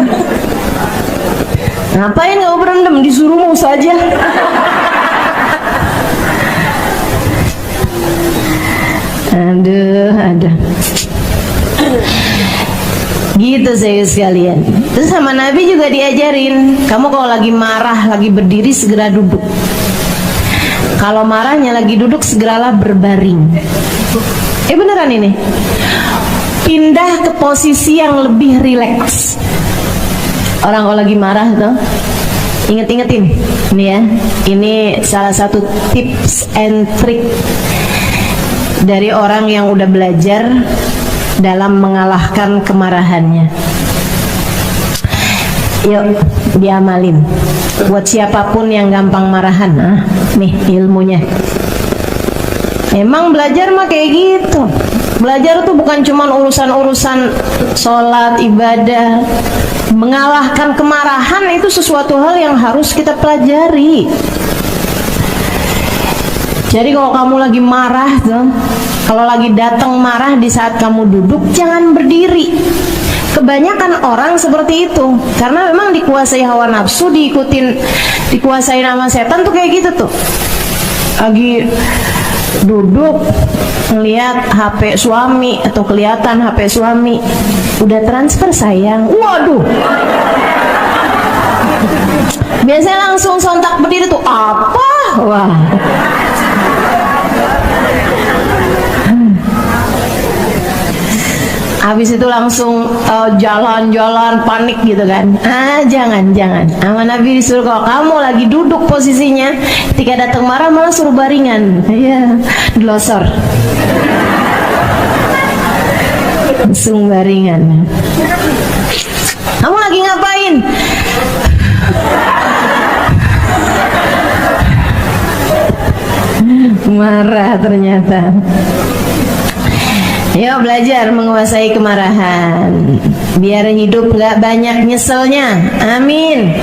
Speaker 1: Ngapain nggak berendam? Disuruh mau saja. Aduh. Gitu saya sekalian. Terus sama Nabi juga diajarin, kamu kalau lagi marah, lagi berdiri segera duduk. Kalau marahnya lagi duduk, segeralah berbaring. Beneran ini. Pindah ke posisi yang lebih rileks. Orang kalau lagi marah tuh, inget-ingetin. Ini ya, ini salah satu tips and trick dari orang yang udah belajar dalam mengalahkan kemarahannya. Yuk, diamalin. Buat siapapun yang gampang marahan, nih ilmunya. Emang belajar mah kayak gitu. Belajar tuh bukan cuma urusan-urusan sholat, ibadah. Mengalahkan kemarahan itu sesuatu hal yang harus kita pelajari. Jadi kalau kamu lagi marah tuh, kalau lagi datang marah di saat kamu duduk, jangan berdiri. Kebanyakan orang seperti itu karena memang dikuasai hawa nafsu, dikuasai nama setan tuh kayak gitu tuh. Lagi duduk ngeliat HP suami atau kelihatan HP suami, udah transfer sayang, waduh, biasanya langsung sontak berdiri tuh, apa? Wah, habis itu langsung jalan-jalan panik gitu kan. Jangan. Sama Nabi disuruh kalau kamu lagi duduk posisinya, ketika datang marah malah suruh baringan. Iya, glosor. Langsung baringan. Kamu lagi ngapain? Marah ternyata. Yuk belajar menguasai kemarahan, biar hidup gak banyak nyeselnya. Amin.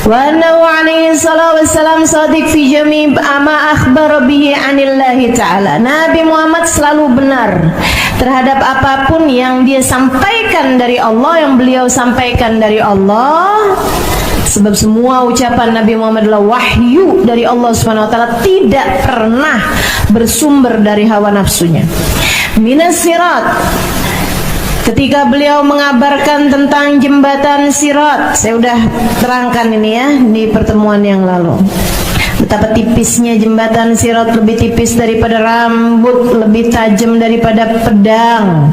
Speaker 1: Wa annahu alaihi salatu wassalam sadiq fi jami' ma akhbara bihi anillahi ta'ala. Nabi Muhammad selalu benar terhadap apapun yang dia sampaikan dari Allah, yang beliau sampaikan dari Allah, Sebab semua ucapan Nabi Muhammad adalah wahyu dari Allah Subhanahu wa taala, tidak pernah bersumber dari hawa nafsunya. Minas sirat, ketika beliau mengabarkan tentang jembatan sirat, saya udah terangkan ini ya di pertemuan yang lalu. Betapa tipisnya jembatan sirat, lebih tipis daripada rambut, lebih tajam daripada pedang.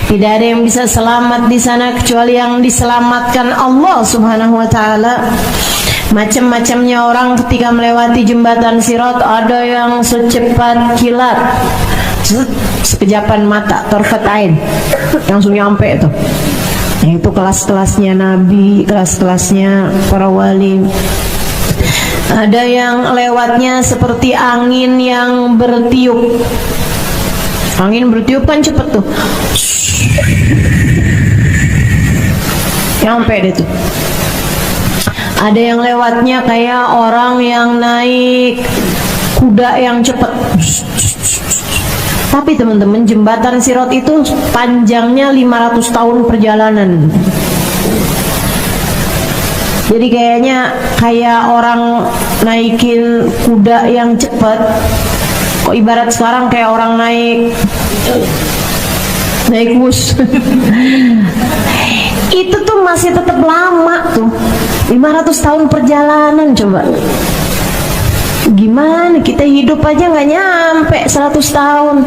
Speaker 1: Tidak ada yang bisa selamat di sana kecuali yang diselamatkan Allah Subhanahu wa taala. Macam-macamnya orang ketika melewati jembatan sirat, ada yang secepat kilat, sekejapan mata, torfat ain, langsung nyampe itu. Itu kelas-kelasnya Nabi, kelas-kelasnya para wali. Ada yang lewatnya seperti angin yang bertiup. Angin bertiup kan cepet tuh, nyampe deh tuh. Ada yang lewatnya kayak orang yang naik kuda yang cepet. Tapi teman-teman, jembatan sirat itu panjangnya 500 tahun perjalanan. Jadi kayaknya kayak orang naikin kuda yang cepet, kok ibarat sekarang kayak orang naik bus. Itu tuh masih tetap lama tuh, 500 tahun perjalanan. Coba gimana kita hidup aja nggak nyampe 100 tahun.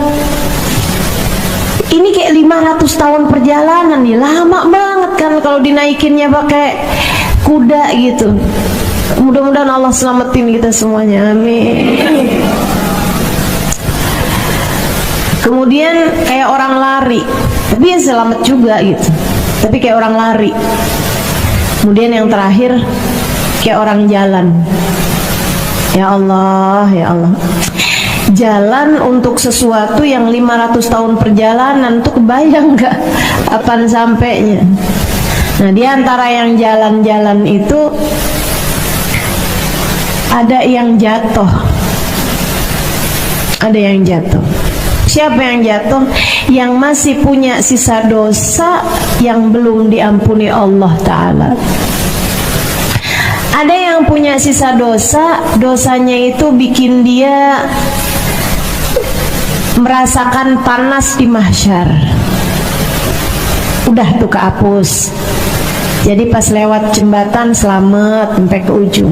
Speaker 1: Ini kayak 500 tahun perjalanan nih, lama banget kan kalau dinaikinnya pakai kuda gitu. Mudah-mudahan Allah selamatin kita semuanya, amin. Kemudian kayak orang lari, tapi ya selamat juga gitu, tapi kayak orang lari. Kemudian yang terakhir kayak orang jalan. Ya Allah, ya Allah, jalan untuk sesuatu yang 500 tahun perjalanan tuh kebayang gak apaan sampainya. Nah, di antara yang jalan-jalan itu ada yang jatuh. Ada yang jatuh. Siapa yang jatuh? Yang masih punya sisa dosa yang belum diampuni Allah Ta'ala. Ada yang punya sisa dosa, dosanya itu bikin dia merasakan panas di mahsyar. Udah tuh kehapus. Jadi pas lewat jembatan selamat sampai ke ujung.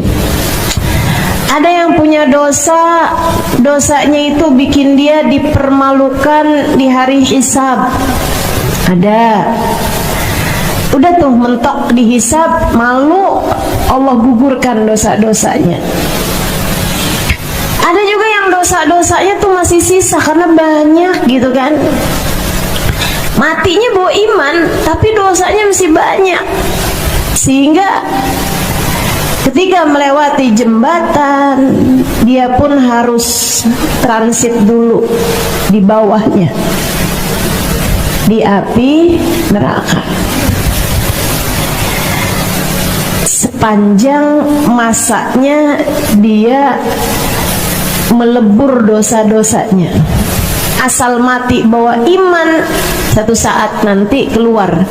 Speaker 1: Ada yang punya dosa, dosanya itu bikin dia dipermalukan di hari hisab. Ada. Udah tuh mentok dihisab, malu, Allah gugurkan dosa-dosanya. Ada juga yang dosa-dosanya tuh masih sisa karena banyak gitu kan. Matinya bawa iman, tapi dosanya masih banyak. Sehingga ketika melewati jembatan, dia pun harus transit dulu di bawahnya, di api neraka. Sepanjang masanya dia melebur dosa-dosanya. Asal mati bawa iman, satu saat nanti keluar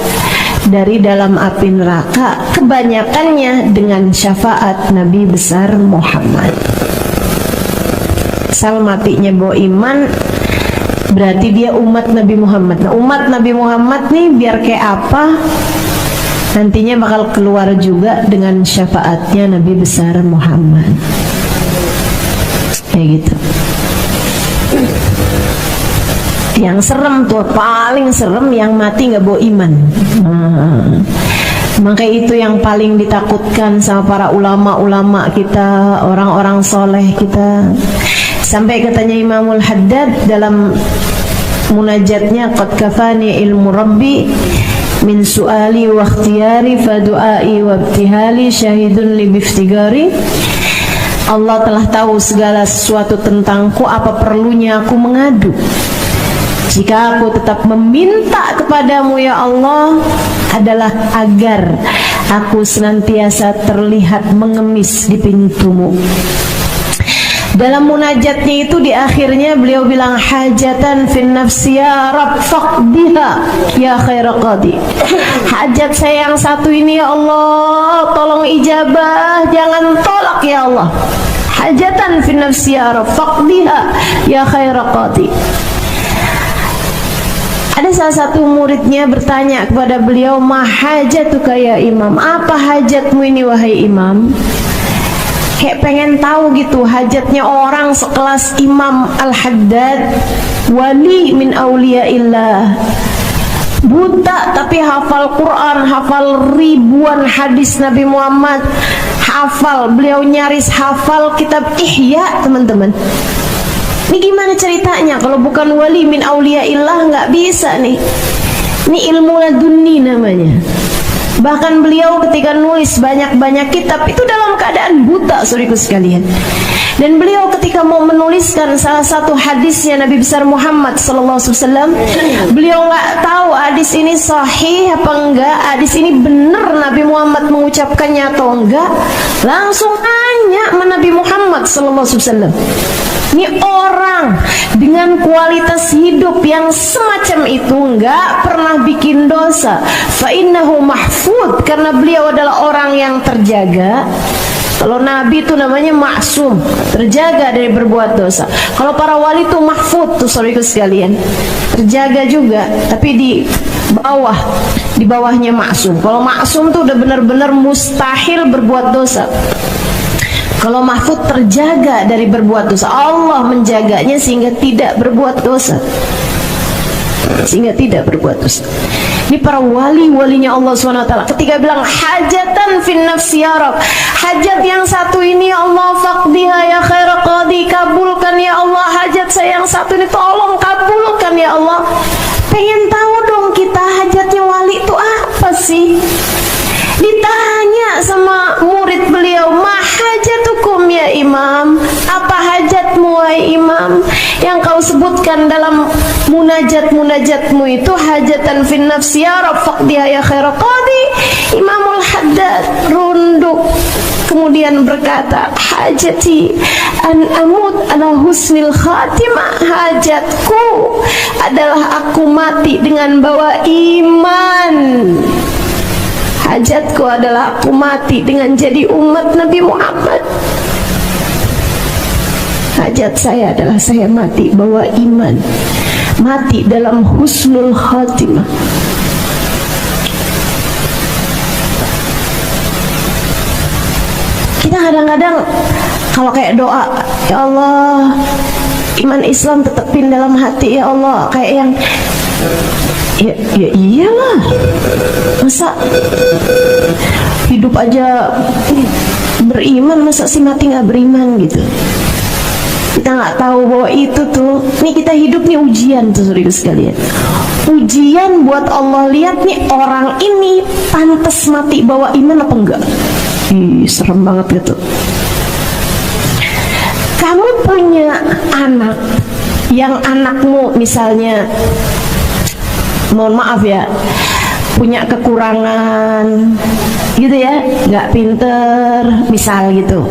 Speaker 1: dari dalam api neraka, kebanyakannya dengan syafaat Nabi besar Muhammad. Asal matinya bawa iman, berarti dia umat Nabi Muhammad. Nah, umat Nabi Muhammad nih biar kayak apa, nantinya bakal keluar juga dengan syafaatnya Nabi besar Muhammad. Kayak gitu. Yang serem tuh, paling serem yang mati nggak bawa iman. Maka itu yang paling ditakutkan sama para ulama-ulama kita, orang-orang soleh kita. Sampai katanya Imamul Haddad dalam munajatnya, qad kafani ilmu rabbi min su'ali wa ikhtiyari fa du'ai wa ibtihali syahidun li biftigari. Allah telah tahu segala sesuatu tentangku, apa perlunya aku mengadu? Jika aku tetap meminta kepadamu ya Allah, adalah agar aku senantiasa terlihat mengemis di pintumu. Dalam munajatnya itu di akhirnya beliau bilang, hajatan fin nafsi ya Rabb faqdiha ya khaira qadi. Hajat saya yang satu ini ya Allah, tolong ijabah, jangan tolak ya Allah. Hajatan fin nafsi ya Rabb faqdiha ya khaira qadi. Ada salah satu muridnya bertanya kepada beliau, ma hajatuka ya imam, apa hajatmu ini wahai imam? Kayak pengen tahu gitu hajatnya orang sekelas Imam Al-Haddad, wali min awliyaillah, buta tapi hafal Quran, hafal ribuan hadis Nabi Muhammad, hafal, beliau nyaris hafal kitab Ihya, teman-teman. Ini gimana ceritanya? Kalau bukan wali min awliyaillah nggak bisa nih. Ini ilmu laduni namanya. Bahkan beliau ketika nulis banyak-banyak kitab itu dalam keadaan buta, saudaraku sekalian. Dan beliau ketika mau menuliskan salah satu hadisnya Nabi besar Muhammad SAW, beliau nggak tahu hadis ini sahih apa enggak, hadis ini benar Nabi Muhammad mengucapkannya atau enggak. Langsung tanya sama Nabi Muhammad SAW. Ini orang dengan kualitas hidup yang semacam itu enggak pernah bikin dosa. Fa innahu mahfud, karena beliau adalah orang yang terjaga. Kalau Nabi itu namanya maksum, terjaga dari berbuat dosa. Kalau para wali itu mahfud tuh, saudaraku sekalian, terjaga juga, tapi di bawahnya maksum. Kalau maksum tuh udah benar-benar mustahil berbuat dosa. Kalau mahfud terjaga dari berbuat dosa, Allah menjaganya sehingga tidak berbuat dosa. Ini para wali-walinya Allah SWT. Ketika bilang hajatan fin nafsi ya Rabb, hajat yang satu ini ya Allah, faqdiha ya khaira qadi, kabulkan ya Allah hajat saya yang satu ini, tolong kabulkan ya Allah. Pengen tahu dong kita hajatnya wali itu apa sih? Ditanya sama murid beliau, ma hajatukum ya imam, apa hajatmu wahai imam? Yang kau sebutkan dalam munajatmu itu hajatan fin nafsi ya Rabb faqdiha ya khaira qadi. Imamul Haddad runduk kemudian berkata, hajati an amut ala husnil khatimah, hajatku adalah aku mati dengan bawa iman. Hajatku adalah aku mati dengan jadi umat Nabi Muhammad. Hajat saya adalah saya mati bawa iman, mati dalam husnul khatimah. Kita kadang-kadang kalau kayak doa, ya Allah, iman Islam tetapin dalam hati ya Allah, kayak yang ya iyalah, masa hidup aja beriman, masa sih mati nggak beriman gitu. Kita nggak tahu bahwa itu tuh, nih kita hidup nih ujian tuh, saudara sekalian, ujian buat Allah. Lihat nih orang ini pantas mati bawa iman apa enggak. Serem banget gitu. Kamu punya anak yang anakmu misalnya, mohon maaf ya, punya kekurangan gitu ya, nggak pinter misal gitu,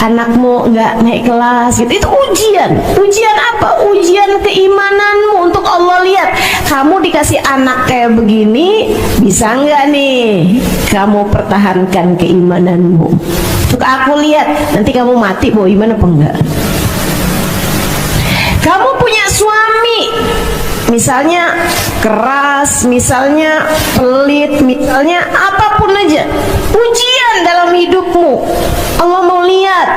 Speaker 1: anakmu nggak naik kelas gitu, itu ujian apa? Ujian keimananmu untuk Allah. Lihat, kamu dikasih anak kayak begini, bisa nggak nih kamu pertahankan keimananmu? Untuk aku lihat, nanti kamu mati bawa iman apa enggak. Kamu punya suami misalnya keras, misalnya pelit, misalnya apapun aja, ujian dalam hidupmu. Allah mau lihat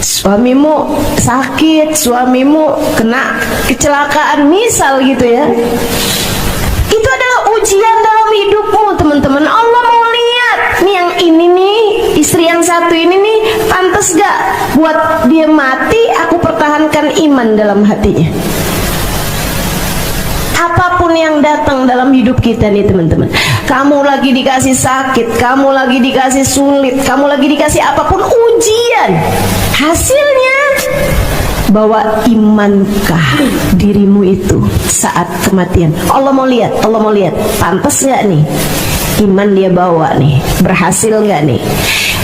Speaker 1: suamimu sakit, suamimu kena kecelakaan misal gitu ya, itu adalah ujian dalam hidupmu, teman-teman. Allah mau lihat nih, yang ini nih, istri yang satu ini nih, pantas gak buat dia mati, aku pertahankan iman dalam hatinya. Apapun yang datang dalam hidup kita nih teman-teman, kamu lagi dikasih sakit, kamu lagi dikasih sulit, kamu lagi dikasih apapun ujian, hasilnya bahwa imankah dirimu itu saat kematian. Allah mau lihat, pantas gak nih iman dia bawa nih, berhasil nggak nih?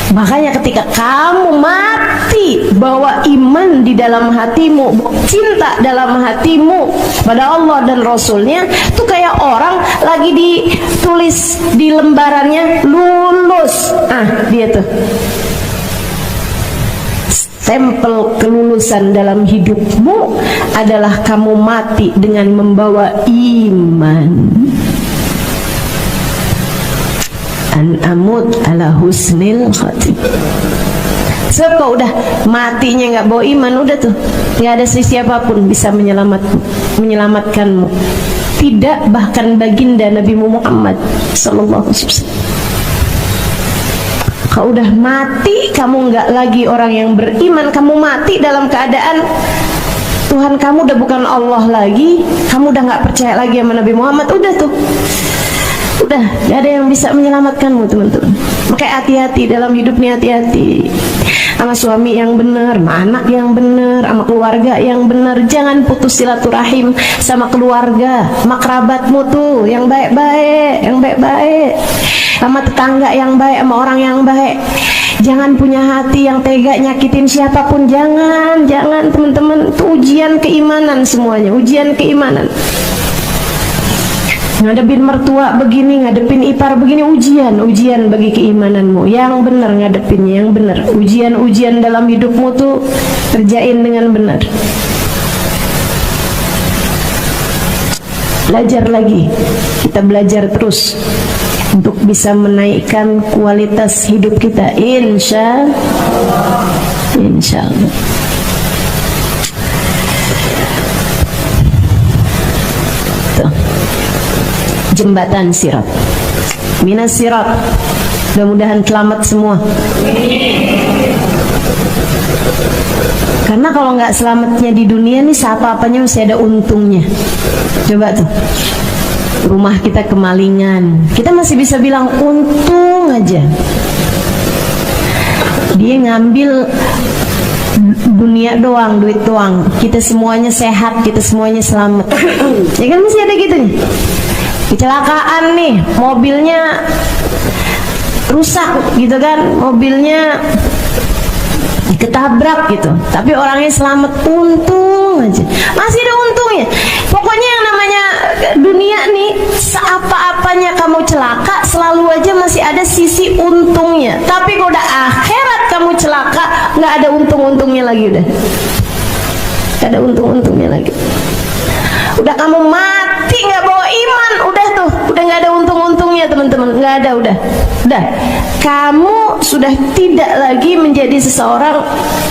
Speaker 1: Makanya ketika kamu mati bawa iman di dalam hatimu, cinta dalam hatimu pada Allah dan Rasulnya, tuh kayak orang lagi ditulis di lembarannya lulus. Dia tuh stempel kelulusan dalam hidupmu adalah kamu mati dengan membawa iman. An amut ala husnil khatim. Sebab kau udah matinya nggak bawa iman, udah tuh nggak ada siapapun bisa menyelamatkanmu. Tidak bahkan baginda Nabi Muhammad sallallahu alaihi wasallam. Kau udah mati, kamu nggak lagi orang yang beriman, kamu mati dalam keadaan Tuhan kamu udah bukan Allah lagi, kamu udah nggak percaya lagi sama Nabi Muhammad, udah tuh. Udah, gak ada yang bisa menyelamatkanmu teman-teman. Makanya hati-hati dalam hidup nih, hati-hati sama suami yang benar, sama anak yang benar, sama keluarga yang benar. Jangan putus silaturahim sama keluarga, sama kerabatmu tuh yang baik-baik, sama tetangga yang baik, sama orang yang baik. Jangan punya hati yang tega nyakitin siapapun, jangan teman-teman. Itu ujian keimanan semuanya, ujian keimanan. Ngadepin mertua begini, ngadepin ipar begini, ujian bagi keimananmu. Yang benar ngadepinnya, yang benar. Ujian dalam hidupmu tuh kerjain dengan benar. Belajar lagi, kita belajar terus untuk bisa menaikkan kualitas hidup kita, insya Allah. Jembatan sirat, minas sirat, mudah-mudahan selamat semua. Karena kalau nggak selamatnya di dunia nih, apa-apanya masih ada untungnya. Coba tuh, rumah kita kemalingan, kita masih bisa bilang untung aja. Dia ngambil dunia doang, duit doang, kita semuanya sehat, kita semuanya selamat. Ya kan masih ada gitu nih. Kecelakaan nih, mobilnya rusak gitu kan, mobilnya ketabrak gitu, tapi orangnya selamat, untung aja, masih ada untungnya. Pokoknya yang namanya dunia nih, seapa-apanya kamu celaka, selalu aja masih ada sisi untungnya. Tapi kalau udah akhirat kamu celaka, nggak ada untung-untungnya lagi, udah nggak ada untung-untungnya lagi. Udah kamu mati nggak bawa iman, udah tuh, udah nggak ada untung-untungnya teman-teman, nggak ada, udah. Kamu sudah tidak lagi menjadi seseorang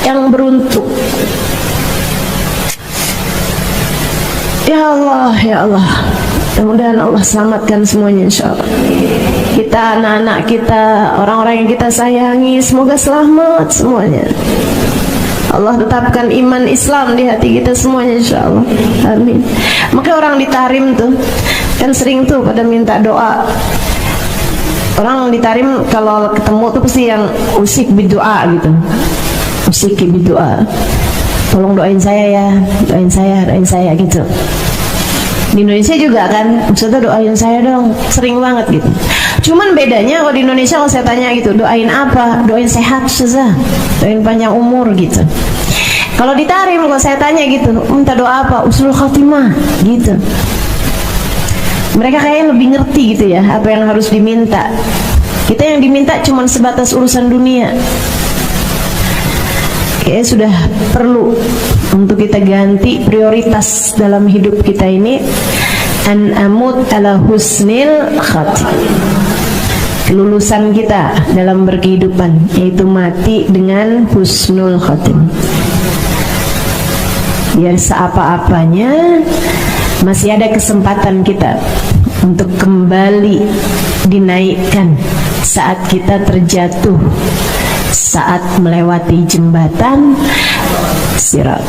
Speaker 1: yang beruntung. Ya Allah, mudah-mudahan Allah selamatkan semuanya insya Allah. Kita, anak-anak kita, orang-orang yang kita sayangi, semoga selamat semuanya. Allah tetapkan iman Islam di hati kita semuanya insya Allah. Amin. Maka orang di Tarim tuh kan sering tuh pada minta doa. Orang di Tarim kalau ketemu tuh pasti yang usik bidoa gitu, usik bidoa. Tolong doain saya ya, doain saya gitu. Di Indonesia juga kan, maksudnya doain saya dong, sering banget gitu. Cuman bedanya kalau di Indonesia kalau saya tanya gitu, doain apa? Doain sehat saja, doain panjang umur gitu. Kalau di Tarim kalau saya tanya gitu, minta doa apa? Usul khatimah gitu. Mereka kayaknya lebih ngerti gitu ya, apa yang harus diminta. Kita yang diminta cuman sebatas urusan dunia. Kayaknya sudah perlu untuk kita ganti prioritas dalam hidup kita ini. An amut ala husnil khatim, kelulusan kita dalam berkehidupan, yaitu mati dengan husnul khatim. Biar seapa-apanya masih ada kesempatan kita untuk kembali dinaikkan saat kita terjatuh, saat melewati jembatan sirat,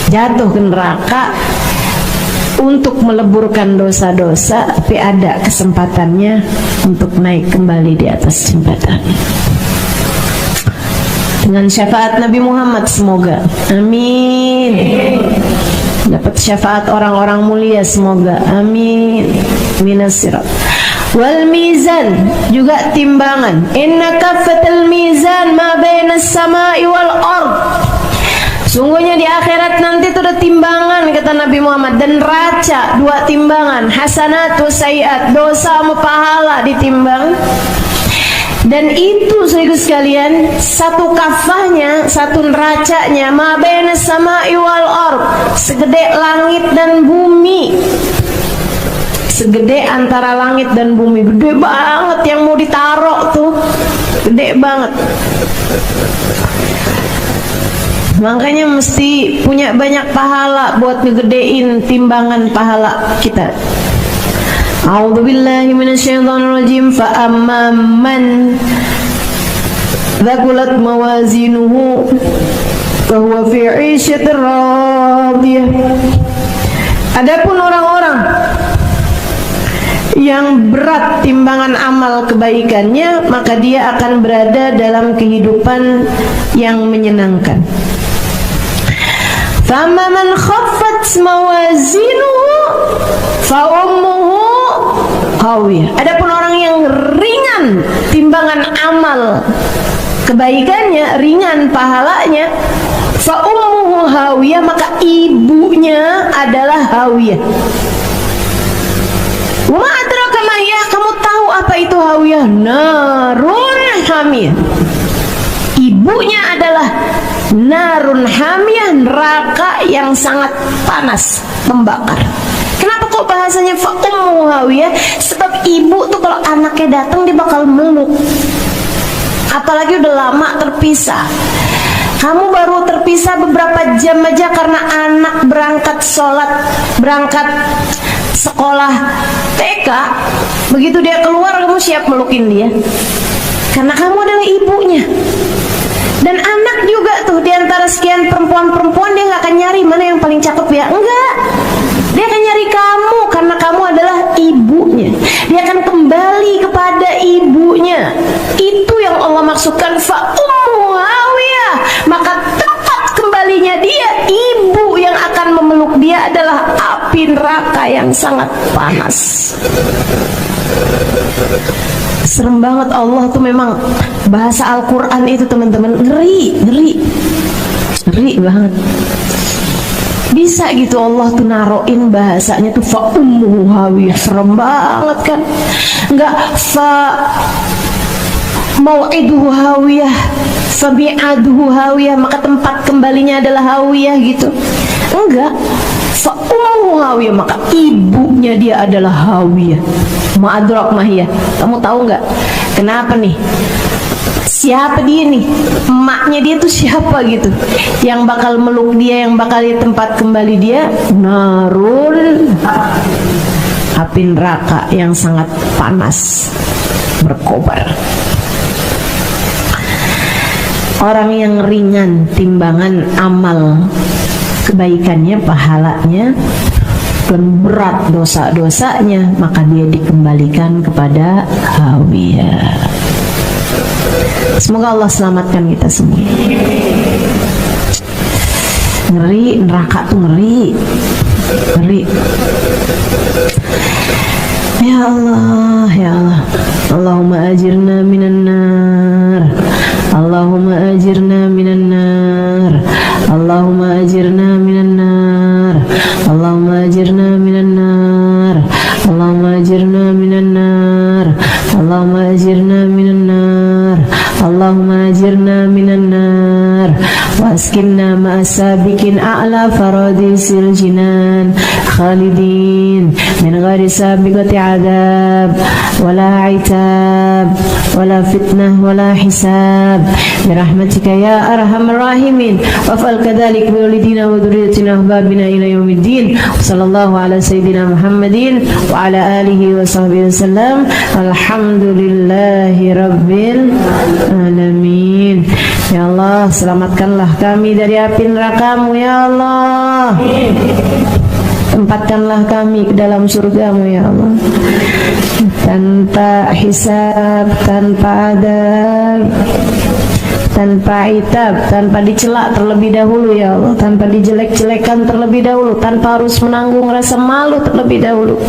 Speaker 1: jatuh ke neraka untuk meleburkan dosa-dosa, tapi ada kesempatannya untuk naik kembali di atas jembatan dengan syafaat Nabi Muhammad, semoga, amin. Dapat syafaat orang-orang mulia, semoga, amin. Minas sirat. Wal mizan, juga timbangan. Inna kaffatal mizan ma bainas samai wal ard. Sungguhnya di akhirat nanti itu ada timbangan, kata Nabi Muhammad, dan raca, dua timbangan, hasanatu sayiat, dosa sama pahala ditimbang. Dan itu sekaligus sekalian, satu kafahnya, satu neracanya, ma bainas samai wal ard, segede langit dan bumi. Segede antara langit dan bumi, gede banget yang mau ditaruh tuh, gede banget. Makanya mesti punya banyak pahala buat ngegedein timbangan pahala kita. A'udzubillahi minasyaitonirrajim. Fa amman thaqulat mawazinuhu fa huwa fi 'ishatir radiyah. Adapun orang-orang yang berat timbangan amal kebaikannya, maka dia akan berada dalam kehidupan yang menyenangkan. Fama man khaffat mawazinuhu fa ummuhu hawiyah. Adapun orang yang ringan timbangan amal kebaikannya, ringan pahalanya, fa ummuhu hawiyah, maka ibunya adalah hawiyah. Wa ma adraka ma hiya, kamu tahu apa itu hawiyah? Narun hamiyah. Ibunya adalah narun hamiyah, neraka yang sangat panas, membakar. Kenapa kok bahasanya fa ummu hawiyah? Sebab ibu tuh kalau anaknya datang dia bakal meluk. Apalagi udah lama terpisah. Kamu baru terpisah beberapa jam aja karena anak berangkat sholat, berangkat sekolah TK. Begitu dia keluar, kamu siap melukin dia, karena kamu adalah ibunya. Dan anak juga tuh, diantara sekian perempuan-perempuan, dia gak akan nyari mana yang paling cakep ya, enggak. Dia akan nyari kamu karena kamu adalah ibunya. Dia akan kembali kepada ibunya. Itu yang Allah maksudkan fa ummu hawiyah. Maka tempat kembalinya dia, ibu yang akan memeluk dia adalah api neraka yang sangat panas. Serem banget. Allah tuh memang, bahasa Al-Quran itu teman-teman, ngeri banget. Bisa gitu Allah tuh naroin bahasanya tuh fa ummu hawiyah. Serem banget kan. Enggak fa mau'iduhu hawiyah, fa bi'aduhu hawiyah, maka tempat kembalinya adalah hawiyah gitu. Enggak, fa ummu hawiyah, maka ibunya dia adalah hawiyah. Ma'adrak mahiyah. Kamu tahu nggak kenapa nih? Siapa dia nih? Emaknya dia tuh siapa gitu? Yang bakal meluk dia, yang bakal di tempat kembali dia, narun, api neraka yang sangat panas, berkobar. Orang yang ringan timbangan amal kebaikannya, pahalanya, dan berat dosa-dosanya, maka dia dikembalikan kepada hawiyah. Semoga Allah selamatkan kita semua. Ngeri, neraka tuh ngeri. Ya Allah, ya Allah. Allahumma ajirna minan nar. Allahumma ajirna minan nar. Allahumma ajirna minan nar. Allahumma ajirna minan nar. Allahumma ajirna minan nar. Allahumma ajirna minan nar. Allahumma ajirna minan nar. Waskinna ma'asabikin a'la faradisil jinan khalidin min ghairi sabiqati adab wala itab wala fitnah wala hisab birahmatika ya arhamar rahimin waf'al kadhalik bi walidina wa dhurriyyatina wa babina ila yaumiddin. Sallallahu ala sayyidina Muhammadin wa ala alihi wa sahbihi wasallam. Alhamdulillahi rabbil alamin. Ya Allah, selamatkanlah kami dari api neraka-Mu ya Allah. Tempatkanlah kami ke dalam surga-Mu ya Allah, tanpa hisab, tanpa adab, tanpa itab, tanpa dicela terlebih dahulu ya Allah, tanpa dijelek-jelekan terlebih dahulu, tanpa harus menanggung rasa malu terlebih dahulu.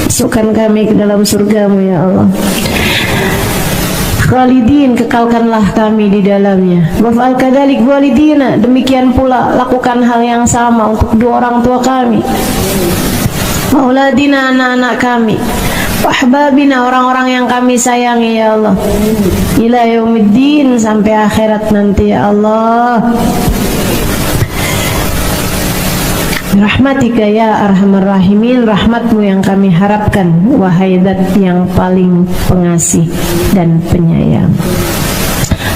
Speaker 1: Masukkan kami ke dalam surgamu ya Allah. Khalidin, kekalkanlah kami di dalamnya. Waf'al kadzalik walidina, demikian pula lakukan hal yang sama untuk dua orang tua kami. Mauladina, anak-anak kami. Wahbabina, orang-orang yang kami sayangi ya Allah. Ila yaumiddin, sampai akhirat nanti ya Allah. Rahmatika ya arhamar rahimin, rahmatmu yang kami harapkan, wahai Zat yang paling pengasih dan penyayang.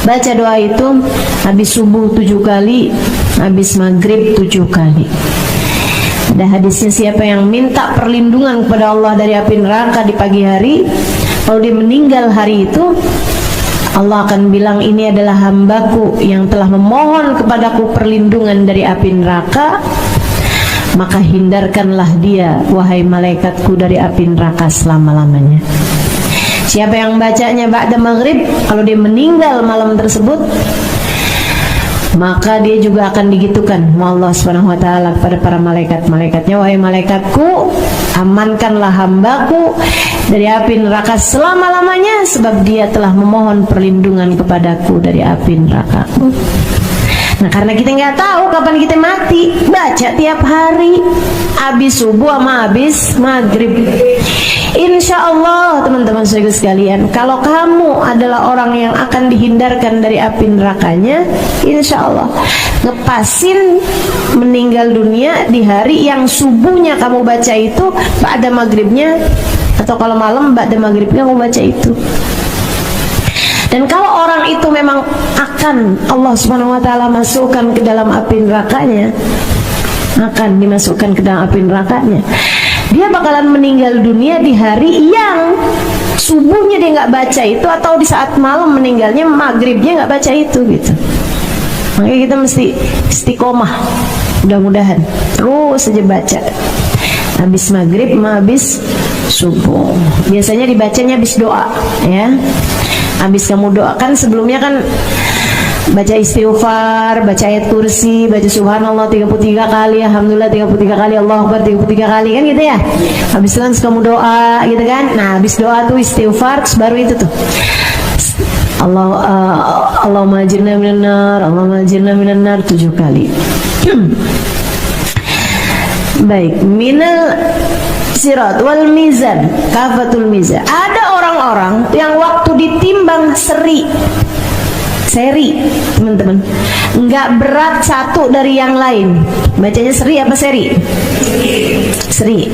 Speaker 1: Baca doa itu habis subuh 7 kali, habis maghrib 7 kali. Ada hadisnya, siapa yang minta perlindungan kepada Allah dari api neraka di pagi hari, kalau dia meninggal hari itu, Allah akan bilang, ini adalah hambaku yang telah memohon kepadaku perlindungan dari api neraka, maka hindarkanlah dia, wahai malaikatku, dari api neraka selama-lamanya. Siapa yang bacanya ba'da maghrib, kalau dia meninggal malam tersebut, maka dia juga akan digitukan Allah Subhanahu wa ta'ala kepada para malaikat-malaikatnya, wahai malaikatku, amankanlah hambaku dari api neraka selama-lamanya, sebab dia telah memohon perlindungan kepadaku dari api neraka. Nah, karena kita nggak tahu kapan kita mati, baca tiap hari, habis subuh sama habis maghrib. Insya Allah teman-teman saudara sekalian, kalau kamu adalah orang yang akan dihindarkan dari api nerakanya, insya Allah ngepasin meninggal dunia di hari yang subuhnya kamu baca itu, pada maghribnya, atau kalau malam pada maghribnya kamu baca itu. Dan kalau orang itu memang akan Allah Subhanahu wa ta'ala masukkan ke dalam api nerakanya, akan dimasukkan ke dalam api nerakanya, dia bakalan meninggal dunia di hari yang subuhnya dia nggak baca itu, atau di saat malam meninggalnya, maghribnya nggak baca itu gitu. Makanya kita mesti istiqomah, mudah-mudahan terus saja baca habis maghrib sama habis subuh. Biasanya dibacanya habis doa ya. Habis kamu doakan, sebelumnya kan baca istighfar, baca ayat kursi, baca subhanallah 33 kali, alhamdulillah 33 kali, Allahu Akbar 33 kali, kan gitu ya. Habis itu kamu doa gitu kan. Nah, habis doa tuh istighfar, terus baru itu tuh Allahumma ajirna minan nar, Allahumma ajirna minan nar 7 kali. Baik, minal sirat wal mizan, kafatul mizan. Ada orang-orang yang waktu ditimbang seri, teman-teman, nggak berat satu dari yang lain. Bacanya seri apa seri? Seri.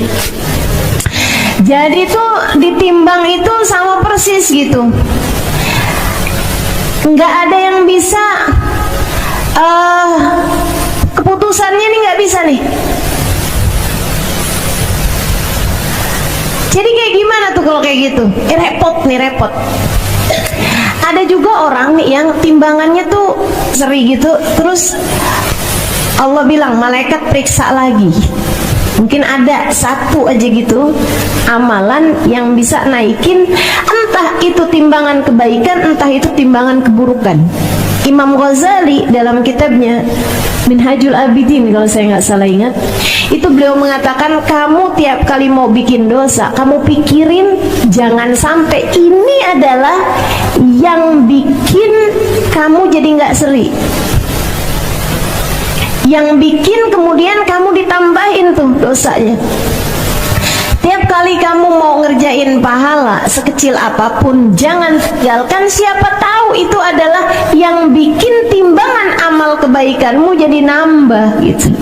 Speaker 1: Jadi tuh ditimbang itu sama persis gitu. Nggak ada yang bisa keputusannya nih, nggak bisa nih. Jadi kayak gimana tuh kalau kayak gitu? Repot. Ada juga orang yang timbangannya tuh seri gitu, terus Allah bilang malaikat periksa lagi. Mungkin ada satu aja gitu amalan yang bisa naikin, entah itu timbangan kebaikan, entah itu timbangan keburukan. Imam Ghazali dalam kitabnya Minhajul Abidin, kalau saya nggak salah ingat, itu beliau mengatakan, kamu tiap kali mau bikin dosa, kamu pikirin jangan sampai ini adalah yang bikin kamu jadi nggak seri, yang bikin kemudian kamu ditambahin tuh dosanya. Tiap kali kamu mau ngerjain pahala sekecil apapun, jangan tinggalkan, siapa tahu itu adalah yang bikin timbangan amal kebaikanmu jadi nambah gitu.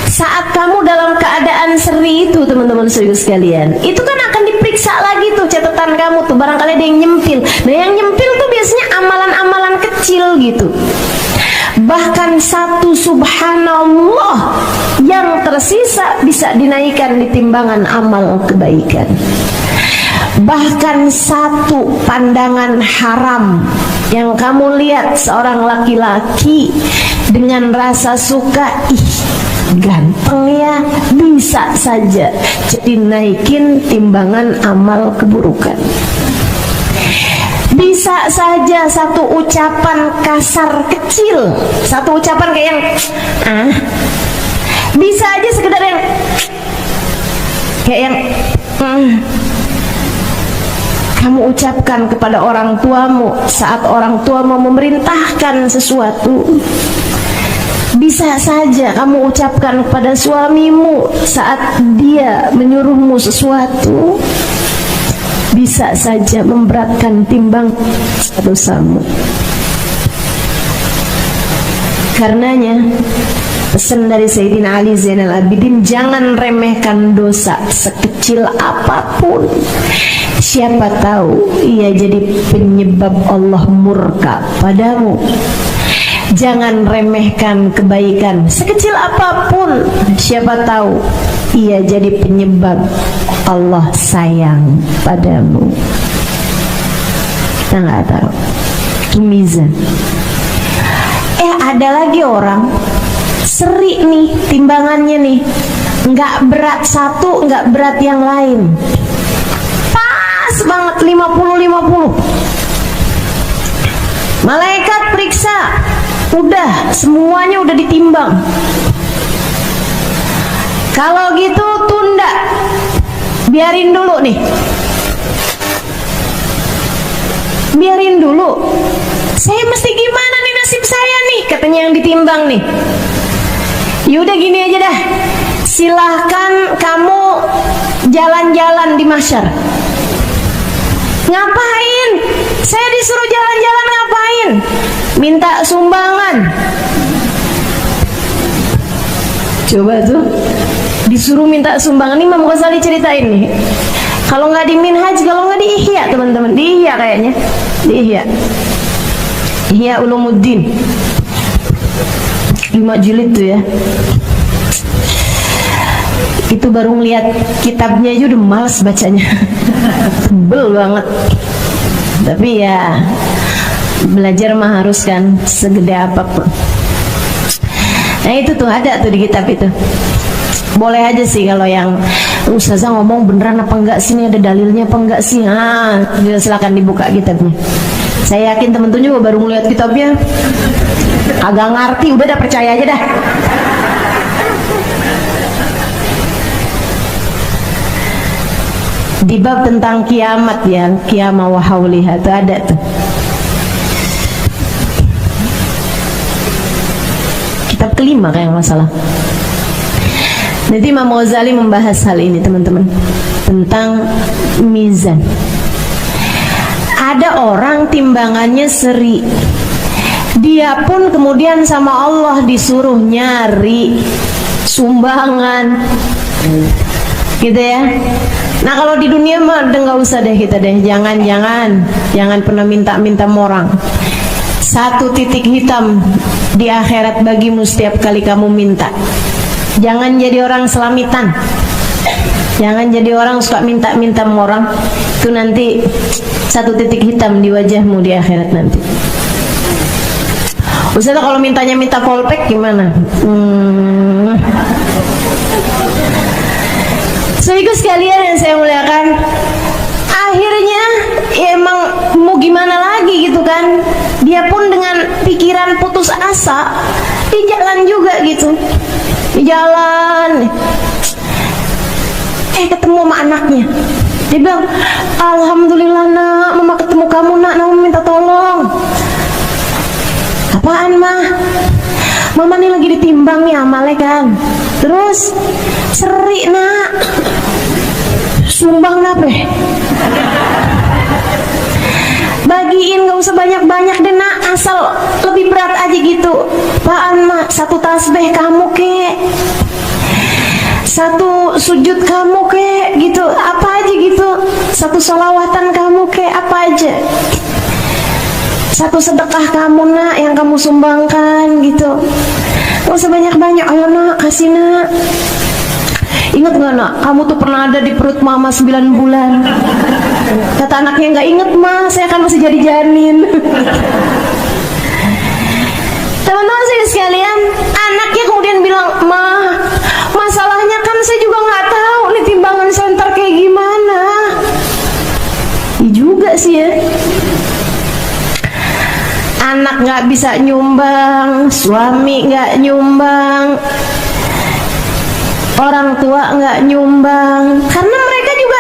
Speaker 1: Saat kamu dalam keadaan seri itu, teman-teman saudara sekalian, itu kan akan diperiksa lagi tuh catatan kamu tuh, barangkali ada yang nyempil. Nah, yang nyempil tuh biasanya amalan-amalan kecil gitu. Bahkan satu subhanallah yang tersisa bisa dinaikkan di timbangan amal kebaikan. Bahkan satu pandangan haram yang kamu lihat seorang laki-laki dengan rasa suka, ih ganteng ya, bisa saja jadi naikin timbangan amal keburukan. Bisa saja satu ucapan kasar kecil, satu ucapan kayak yang bisa aja sekedar yang kayak yang kamu ucapkan kepada orang tuamu saat orang tua mau memerintahkan sesuatu. Bisa saja kamu ucapkan kepada suamimu saat dia menyuruhmu sesuatu. Bisa saja memberatkan timbang dosamu. Karenanya pesan dari Sayyidina Ali Zainal Abidin, jangan remehkan dosa sekecil apapun. Siapa tahu ia jadi penyebab Allah murka padamu. Jangan remehkan kebaikan sekecil apapun. Siapa tahu ia jadi penyebab Allah sayang padamu. Kita nggak tahu. Itu mizan. Ada lagi orang seri nih timbangannya nih, nggak berat satu, nggak berat yang lain, pas banget 50-50. Malaikat periksa, udah semuanya udah ditimbang. Kalau gitu tunda, biarin dulu nih, biarin dulu. Saya mesti gimana nih nasib saya nih, katanya yang ditimbang nih. Yaudah gini aja dah, silahkan kamu jalan-jalan di mahsyar. Ngapain? Saya disuruh jalan-jalan ngapain? Minta sumbangan. Coba tuh, disuruh minta sumbangan. Ini Imam Ghazali ceritain nih. Kalau nggak di Minhaj, kalau nggak di Ihya, teman-teman, di Ihya kayaknya, di Ihya. Ihya Ulumuddin 5 jilid tuh ya. Itu baru ngeliat kitabnya aja udah males bacanya. Tebel banget. Tapi ya belajar mah harus kan, segede apapun. Nah itu tuh ada tuh di kitab itu. Boleh aja sih kalau yang ustazah ngomong beneran apa enggak sih, ini ada dalilnya apa enggak sih. Silakan dibuka kitabnya. Saya yakin temen-temen juga baru ngeliat kitabnya agak ngerti, udah dah percaya aja dah. Di bab tentang kiamat ya, kiamah wa hauliha itu ada tuh. Kitab kelima kayak masalah. Nanti Imam Ghazali membahas hal ini teman-teman, tentang mizan. Ada orang timbangannya seri, dia pun kemudian sama Allah disuruh nyari sumbangan, gitu ya. Nah kalau di dunia mah nggak usah deh kita deh, jangan pernah minta orang. Satu titik hitam di akhirat bagimu setiap kali kamu minta. Jangan jadi orang selamitan. Jangan jadi orang suka minta orang. Itu nanti satu titik hitam di wajahmu di akhirat nanti. Ustaz kalau mintanya minta polpek gimana? Saudaraku sekalian yang saya muliakan, akhirnya ya emang mau gimana lagi gitu kan. Dia pun dengan pikiran putus asa di jalan juga gitu. Di jalan ketemu sama anaknya. Dia bilang, alhamdulillah nak, mama ketemu kamu nak, mama minta tolong. Apaan mah? Mama nih lagi ditimbang nih amalnya kan. Terus seri nak, sumbang nape? Bagiin, gak usah banyak-banyak deh nak, asal lebih berat aja gitu. Apaan mah? Satu tasbih kamu kek, satu sujud kamu kek gitu, apa aja gitu. Satu sholawatan kamu kek, apa aja. Satu sedekah kamu nak yang kamu sumbangkan gitu. Gak usah banyak-banyak, ayo nak, kasih nak. Ingat gak nak, kamu tuh pernah ada di perut mama 9 bulan. Kata anaknya, gak inget ma, saya kan masih jadi janin. Teman-teman saya sekalian, anaknya kemudian bilang, ma, masalahnya kan saya juga gak tahu nih timbangan senter kayak gimana. Iya juga sih ya. Anak gak bisa nyumbang, suami gak nyumbang, orang tua nggak nyumbang, karena mereka juga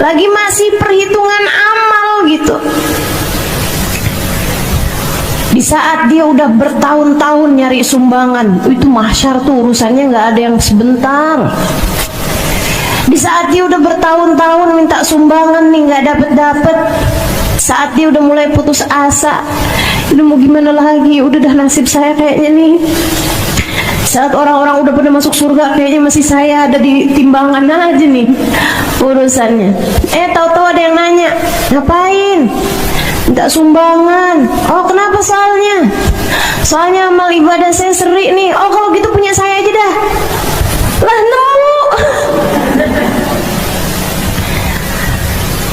Speaker 1: lagi masih perhitungan amal gitu. Di saat dia udah bertahun-tahun nyari sumbangan, itu mahsyar tuh urusannya nggak ada yang sebentar. Di saat dia udah bertahun-tahun minta sumbangan nih nggak dapet-dapet, saat dia udah mulai putus asa, udah mau gimana lagi, udah dah nasib saya kayaknya nih. Saat orang-orang udah pada masuk surga, kayaknya masih saya ada di timbangan aja nih urusannya. Tahu-tahu ada yang nanya, ngapain? Minta sumbangan. Oh, kenapa soalnya? Soalnya amal ibadah saya seri nih. Oh, kalau gitu punya saya aja dah. Lah, nemu.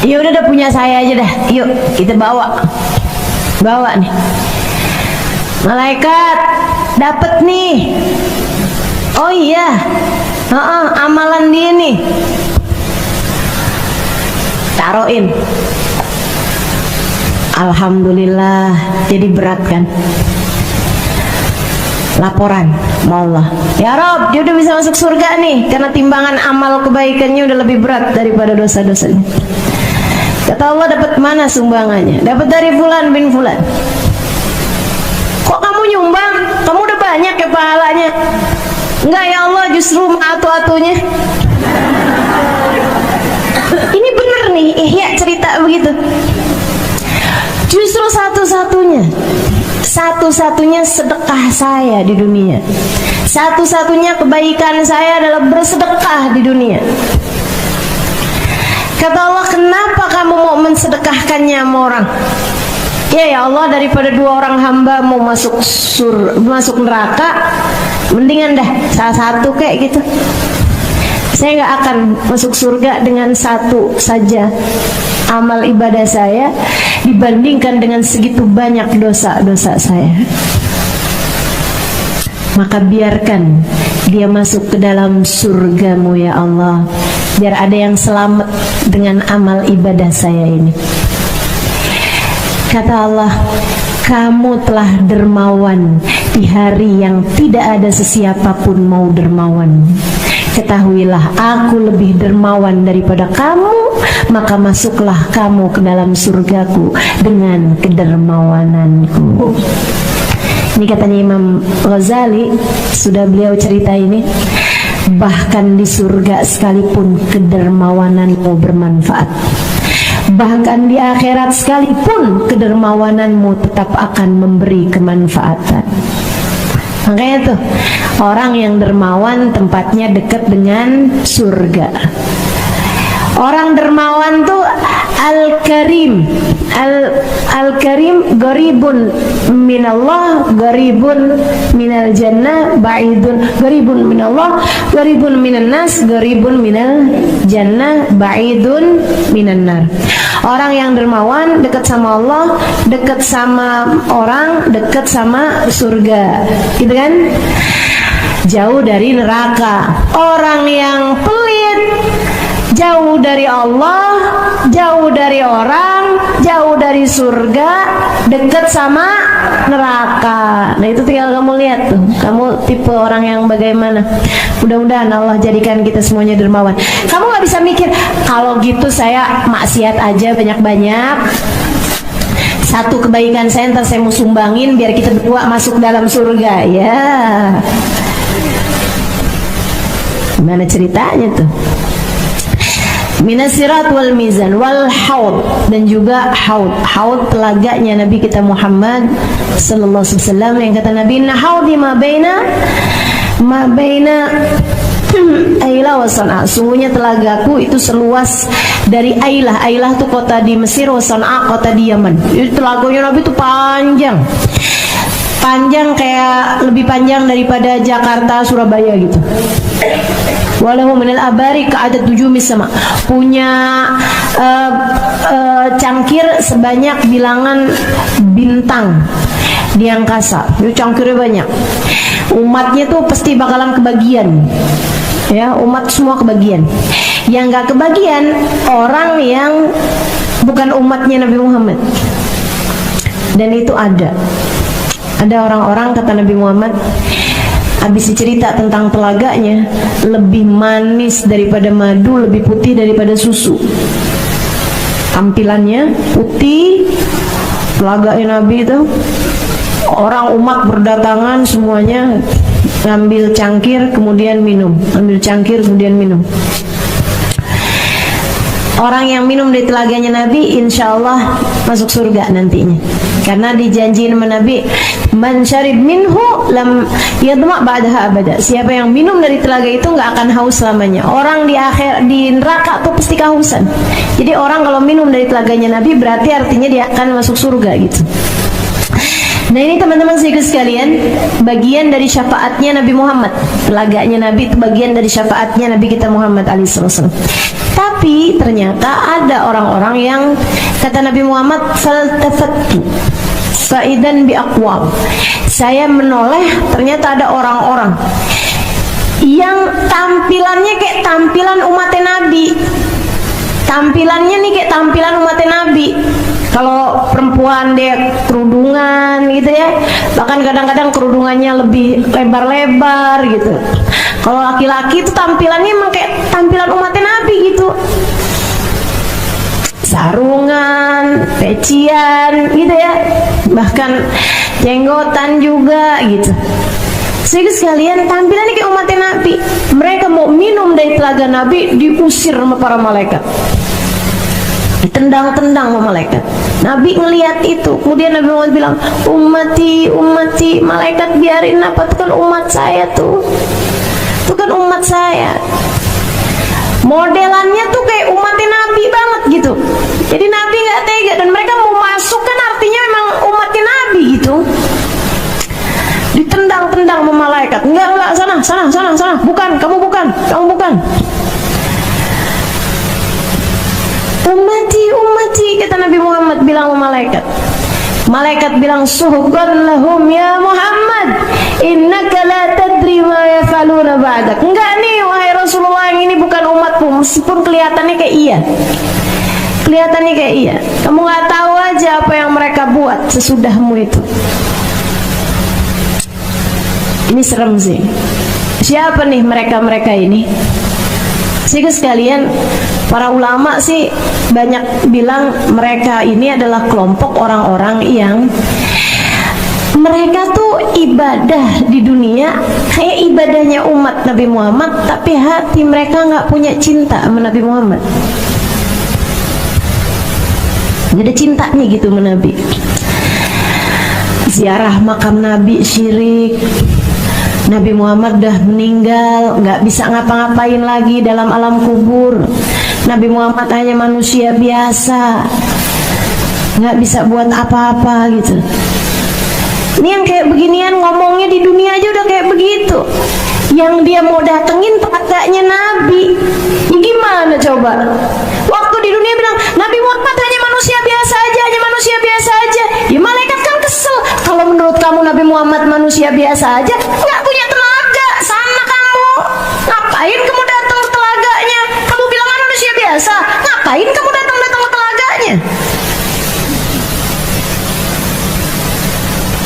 Speaker 1: Ya udah punya saya aja dah. Yuk, kita bawa nih. Malaikat dapat nih. Oh iya. Amalan dia nih. Taruhin. Alhamdulillah, jadi berat kan? Laporan sama Allah, ya Rob, dia udah bisa masuk surga nih karena timbangan amal kebaikannya udah lebih berat daripada dosa-dosanya. Kata Allah, dapat mana sumbangannya? Dapat dari fulan bin fulan. Kok kamu nyumbang? Kamu udah banyak ya pahalanya. Enggak ya Allah, justru atu-atunya. Ini bener nih, Ihya cerita begitu. Justru satu-satunya sedekah saya di dunia, satu-satunya kebaikan saya adalah bersedekah di dunia. Kata Allah, kenapa kamu mau mensedekahkannya sama orang? Ya Allah, daripada dua orang hamba mau masuk neraka, mendingan dah salah satu kayak gitu. Saya nggak akan masuk surga dengan satu saja amal ibadah saya dibandingkan dengan segitu banyak dosa-dosa saya. Maka biarkan dia masuk ke dalam surgamu ya Allah, biar ada yang selamat dengan amal ibadah saya ini. Kata Allah, kamu telah dermawan di hari yang tidak ada sesiapapun mau dermawan. Ketahuilah, aku lebih dermawan daripada kamu, maka masuklah kamu ke dalam surgaku dengan kedermawananku. Ini katanya Imam Ghazali, sudah beliau cerita ini, bahkan di surga sekalipun kedermawananmu bermanfaat, bahkan di akhirat sekalipun kedermawananmu tetap akan memberi kemanfaatan. Makanya tuh, orang yang dermawan tempatnya dekat dengan surga. Orang dermawan tuh Al-Karim. Al-Karim gharibun minallah, gharibun minal jannah, ba'idun, gharibun minallah, gharibun minan nas, gharibun minal jannah, ba'idun minan nar. Orang yang dermawan dekat sama Allah, dekat sama orang, dekat sama surga, gitu kan? Jauh dari neraka. Orang yang pelit jauh dari Allah, jauh dari orang, jauh dari surga, dekat sama neraka. Nah itu tinggal kamu lihat tuh, kamu tipe orang yang bagaimana. Mudah-mudahan Allah jadikan kita semuanya dermawan. Kamu gak bisa mikir, kalau gitu saya maksiat aja banyak-banyak, satu kebaikan saya ntar saya mau sumbangin biar kita berdua masuk dalam surga. Ya, gimana ceritanya tuh? Minasirat wal mizan wal haud, dan juga haud telaganya Nabi kita Muhammad sallallahu alaihi wasallam, yang kata Nabi, inna haudi ma baina Ailah wa San'a, sungguhnya telagaku itu seluas dari Ailah. Ailah itu kota di Mesir, wa San'a kota di Yaman. Jadi telaganya Nabi itu panjang kayak lebih panjang daripada Jakarta Surabaya gitu. Walahu minal abari ka'adat nujumis sama, punya cangkir sebanyak bilangan bintang di angkasa. Itu cangkirnya banyak. Umatnya tuh pasti bakalan kebagian. Ya, umat semua kebagian. Yang gak kebagian orang yang bukan umatnya Nabi Muhammad. Dan itu ada orang-orang, kata Nabi Muhammad, habis cerita tentang telaganya, lebih manis daripada madu, lebih putih daripada susu. tampilannya putih, telaganya Nabi itu. Orang umat berdatangan semuanya ngambil cangkir kemudian minum, ambil cangkir kemudian minum. Orang yang minum dari telaganya Nabi insya Allah masuk surga nantinya, karena dijanjiin sama Nabi, man syarib minhu lam yadma ba'daha abada. Siapa yang minum dari telaga itu nggak akan haus selamanya. Orang di neraka tuh pasti kehausan. Jadi orang kalau minum dari telaganya Nabi berarti artinya dia akan masuk surga gitu. Nah ini teman-teman sekalian, bagian dari syafaatnya Nabi Muhammad. Telaganya Nabi itu bagian dari syafaatnya Nabi kita Muhammad alaihissalam. Tapi ternyata ada orang-orang yang kata Nabi Muhammad, faltafattu faidan bi aqwam. Saya menoleh, ternyata ada orang-orang yang tampilannya kayak tampilan umat Nabi. Tampilannya nih kayak tampilan umat Nabi. Kalau perempuan dia kerudungan gitu ya, bahkan kadang-kadang kerudungannya lebih lebar-lebar gitu. Kalau laki-laki itu tampilannya emang kayak tampilan umat Nabi gitu, sarungan, pecian gitu ya, bahkan jenggotan juga gitu. Sehingga sekalian tampilannya kayak umat Nabi. Mereka mau minum dari telaga Nabi, diusir sama para malaikat, ditendang-tendang sama malaikat. Nabi ngelihat itu, kemudian Nabi Muhammad bilang, ummati, ummati, malaikat biarin apa, itu kan umat saya tuh, itu kan umat saya. Modelannya tuh kayak umat Nabi banget gitu. Jadi Nabi nggak tega, dan mereka mau masuk kan artinya memang umat Nabi gitu. Ditendang-tendang sama malaikat, enggak, sana, bukan, kamu bukan. Ummati, kata Nabi Muhammad bilang sama malaikat. Malaikat bilang, suhqan lahum ya Muhammad, innaka la tadri ma yafaluna ba'dak. Enggak nih wahai Rasulullah, yang ini bukan umatmu, meskipun kelihatannya kayak iya. Kamu nggak tahu aja apa yang mereka buat sesudahmu itu. Ini serem sih. Siapa nih mereka ini? Sehingga sekalian, para ulama sih banyak bilang mereka ini adalah kelompok orang-orang yang mereka tuh ibadah di dunia kayak ibadahnya umat Nabi Muhammad, tapi hati mereka nggak punya cinta sama Nabi Muhammad. Nggak ada cintanya gitu sama Nabi. Ziarah makam Nabi syirik. Nabi Muhammad udah meninggal, nggak bisa ngapa-ngapain lagi dalam alam kubur. Nabi Muhammad hanya manusia biasa, nggak bisa buat apa-apa gitu. Ini yang kayak beginian ngomongnya di dunia aja udah kayak begitu. Yang dia mau datengin telaganya Nabi, ini gimana coba? Waktu di dunia bilang Nabi Muhammad hanya manusia biasa aja. Ya malaikat kan kesel. Kalau menurut kamu Nabi Muhammad manusia biasa aja, nggak punya telaga, sana kamu. Ngapain kamu datang ke telaganya? Kamu bilang kan manusia biasa, ngapain kamu datang ke telaganya?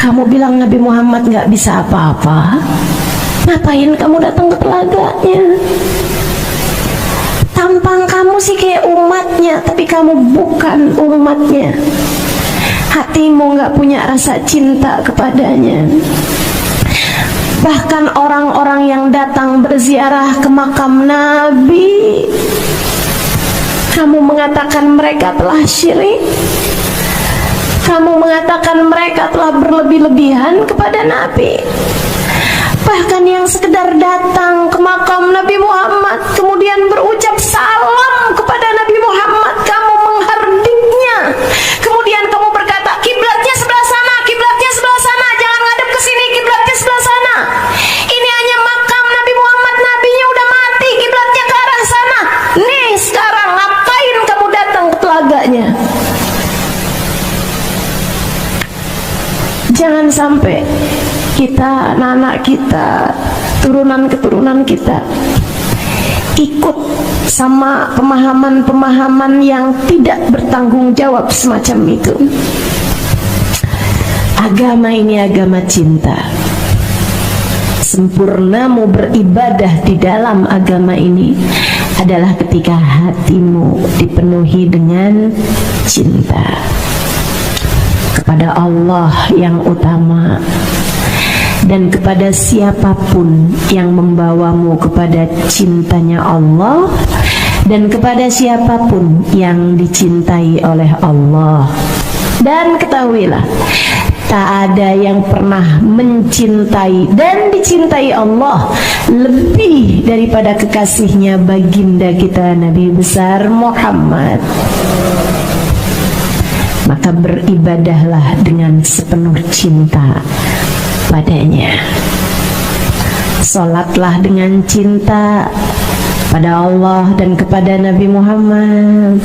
Speaker 1: Kamu bilang Nabi Muhammad nggak bisa apa-apa, ngapain kamu datang ke telaganya? Tampang kamu sih kayak umatnya, tapi kamu bukan umatnya. Hatimu nggak punya rasa cinta kepadanya. Bahkan orang-orang yang datang berziarah ke makam Nabi, kamu mengatakan mereka telah syirik. Kamu mengatakan mereka telah berlebih-lebihan kepada Nabi. Bahkan yang sekedar datang ke makam Nabi Muhammad kemudian berucap salam kepada Nabi Muhammad, kamu menghardiknya. Kemudian kamu berkata, kiblatnya sebelah sana, jangan ngadep ke sini, kiblatnya sebelah sana. Ini hanya makam Nabi Muhammad, nabinya udah mati, kiblatnya ke arah sana. Nih sekarang ngapain kamu datang ke telaganya? Jangan sampai kita, anak-anak kita, turunan-keturunan kita ikut sama pemahaman-pemahaman yang tidak bertanggung jawab semacam itu. Agama ini agama cinta. Sempurna mau beribadah di dalam agama ini adalah ketika hatimu dipenuhi dengan cinta kepada Allah yang utama dan kepada siapapun yang membawamu kepada cintanya Allah dan kepada siapapun yang dicintai oleh Allah. Dan ketahuilah, tak ada yang pernah mencintai dan dicintai Allah lebih daripada kekasihnya baginda kita Nabi besar Muhammad. Maka beribadahlah dengan sepenuh cinta padanya. Salatlah dengan cinta pada Allah dan kepada Nabi Muhammad.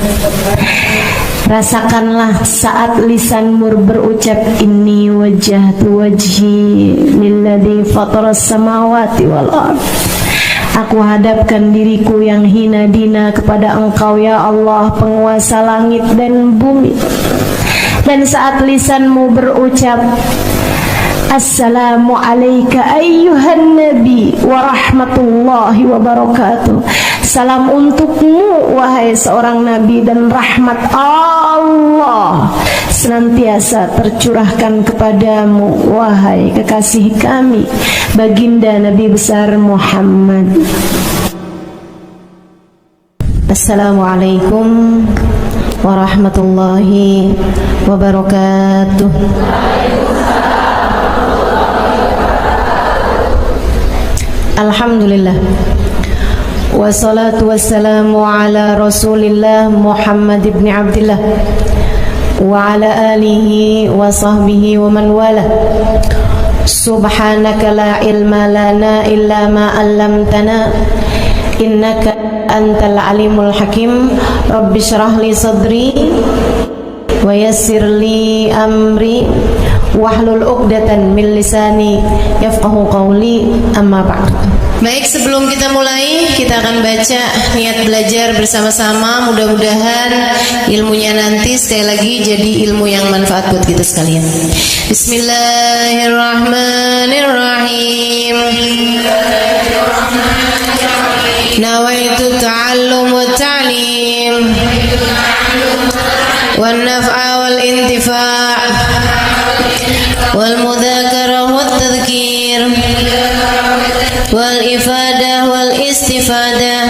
Speaker 1: Rasakanlah saat lisanmu berucap inni wajjahtu wajhi lilladzi fataras samawati wal ardh. Aku hadapkan diriku yang hina dina kepada Engkau ya Allah, penguasa langit dan bumi. Dan saat lisanmu berucap Assalamu alayka ayyuhan nabi wa rahmatullahi wa barakatuh. Salam untukmu wahai seorang nabi dan rahmat Allah senantiasa tercurahkan kepadamu wahai kekasih kami baginda Nabi besar Muhammad. Assalamualaikum warahmatullahi wabarakatuh. Alhamdulillah, wassalatu wassalamu ala rasulillah Muhammad ibn Abdillah wa ala alihi wa sahbihi wa man wala. Subhanaka la ilma lana illa ma 'allamtana innaka antal alimul hakim. Rabbi shrah li sadri wa yassir li amri wahlul 'uqdatan min lisani yafqahu qawli, amma ba'd. Baik, sebelum kita mulai, kita akan baca niat belajar bersama-sama. Mudah-mudahan ilmunya nanti sekali lagi jadi ilmu yang manfaat buat kita sekalian. Bismillahirrahmanirrahim. Nawaitu ta'allum wa ta'lim wan naf'a wal intifa' wal mudzakarah wat tadhkir wal ifadah wal istifadah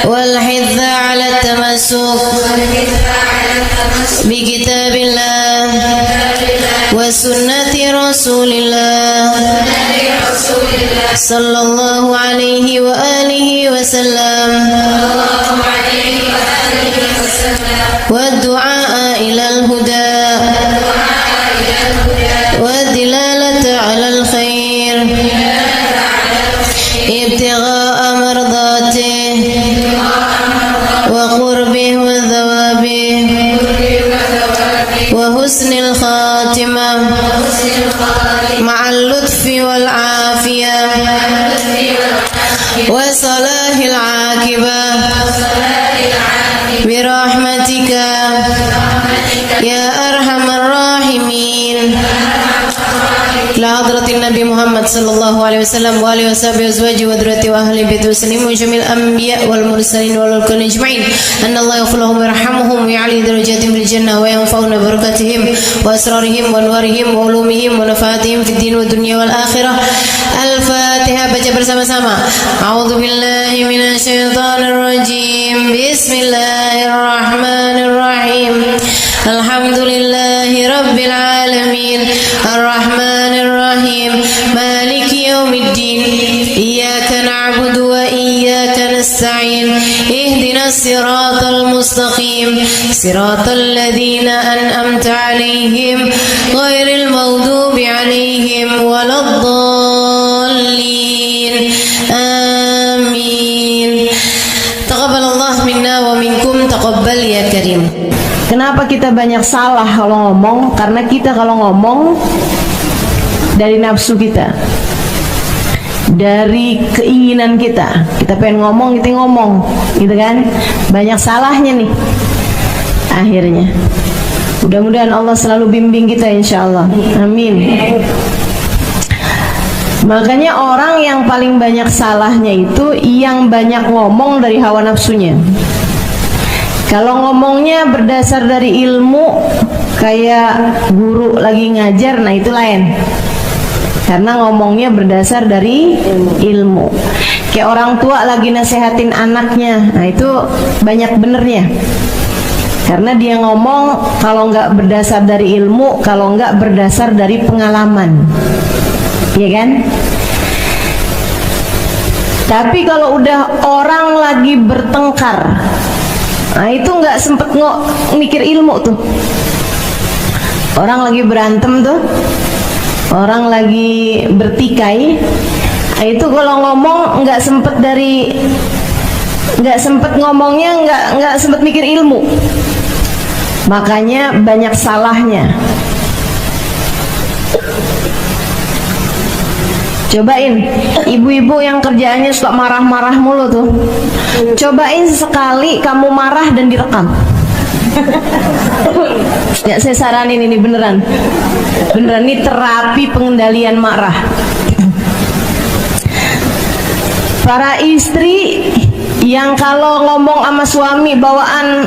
Speaker 1: wal hidza ala tamassuk bi kitabillah wa sunnati rasulillah sallallahu alaihi wa alihi wa sallam wa du'a ila al-huda wa dilalata ala al-khair ibtigha'a mardatih wa qurbih wa thawabih wa husnil khatimah ma'al lutfi wal afiyah wa salahil aqibah birahmatika ya arhamar rahimin. La hadratin Nabi Muhammad sallallahu alaihi wasallam wa alihi washabihi azwaji wa dzurriyyati wa ahli baiti muslimin wa jamil anbiya wal mursalin wal kulli ajma'in. Anna Allah yaghfir lahum wa yarhamuhum wa ya'li darajatihim fil jannah wa yanfa'una barakatihim wa asrarihim wa anwarihim wa ulumihim wa nafaatihim fid din wa dunya wal akhirah. Al-Fatihah, baca bersama-sama. A'udzu billahi minasy syaithanir rajim. Bismillahirrahmanirrahim. Alhamdulillahi rabbil alamin. Ar-Rahmanir Rahim. Maliki yaumiddin. Iyyaka na'budu wa iyyaka nasta'in. Ihdinas siratal mustaqim. Siratal ladzina an'amta 'alaihim ghairil maghdubi 'alaihim waladdallin. Amin. Taqabbalallahu minna wa minkum, taqabbal ya karim. Kenapa kita banyak salah kalau ngomong? Karena kita kalau ngomong dari nafsu kita, dari keinginan kita pengen ngomong, kita ngomong, gitu kan? Banyak salahnya nih akhirnya. Mudah-mudahan Allah selalu bimbing kita, insya Allah. Amin. Makanya orang yang paling banyak salahnya itu yang banyak ngomong dari hawa nafsunya. Kalau ngomongnya berdasar dari ilmu, kayak guru lagi ngajar, nah itu lain. Karena ngomongnya berdasar dari ilmu. Kayak orang tua lagi nasehatin anaknya, nah itu banyak benernya. Karena dia ngomong kalau nggak berdasar dari ilmu, kalau nggak berdasar dari pengalaman. Iya kan? Tapi kalau udah orang lagi bertengkar, nah itu nggak sempet mikir ilmu tuh. Orang lagi berantem tuh, orang lagi bertikai, nah itu kalau ngomong nggak sempet ngomongnya, nggak sempet mikir ilmu. Makanya banyak salahnya. Cobain ibu-ibu yang kerjaannya suka marah-marah mulu tuh, cobain sekali kamu marah dan direkam. Ya saya saranin ini beneran ini terapi pengendalian marah. Para istri yang kalau ngomong sama suami bawaan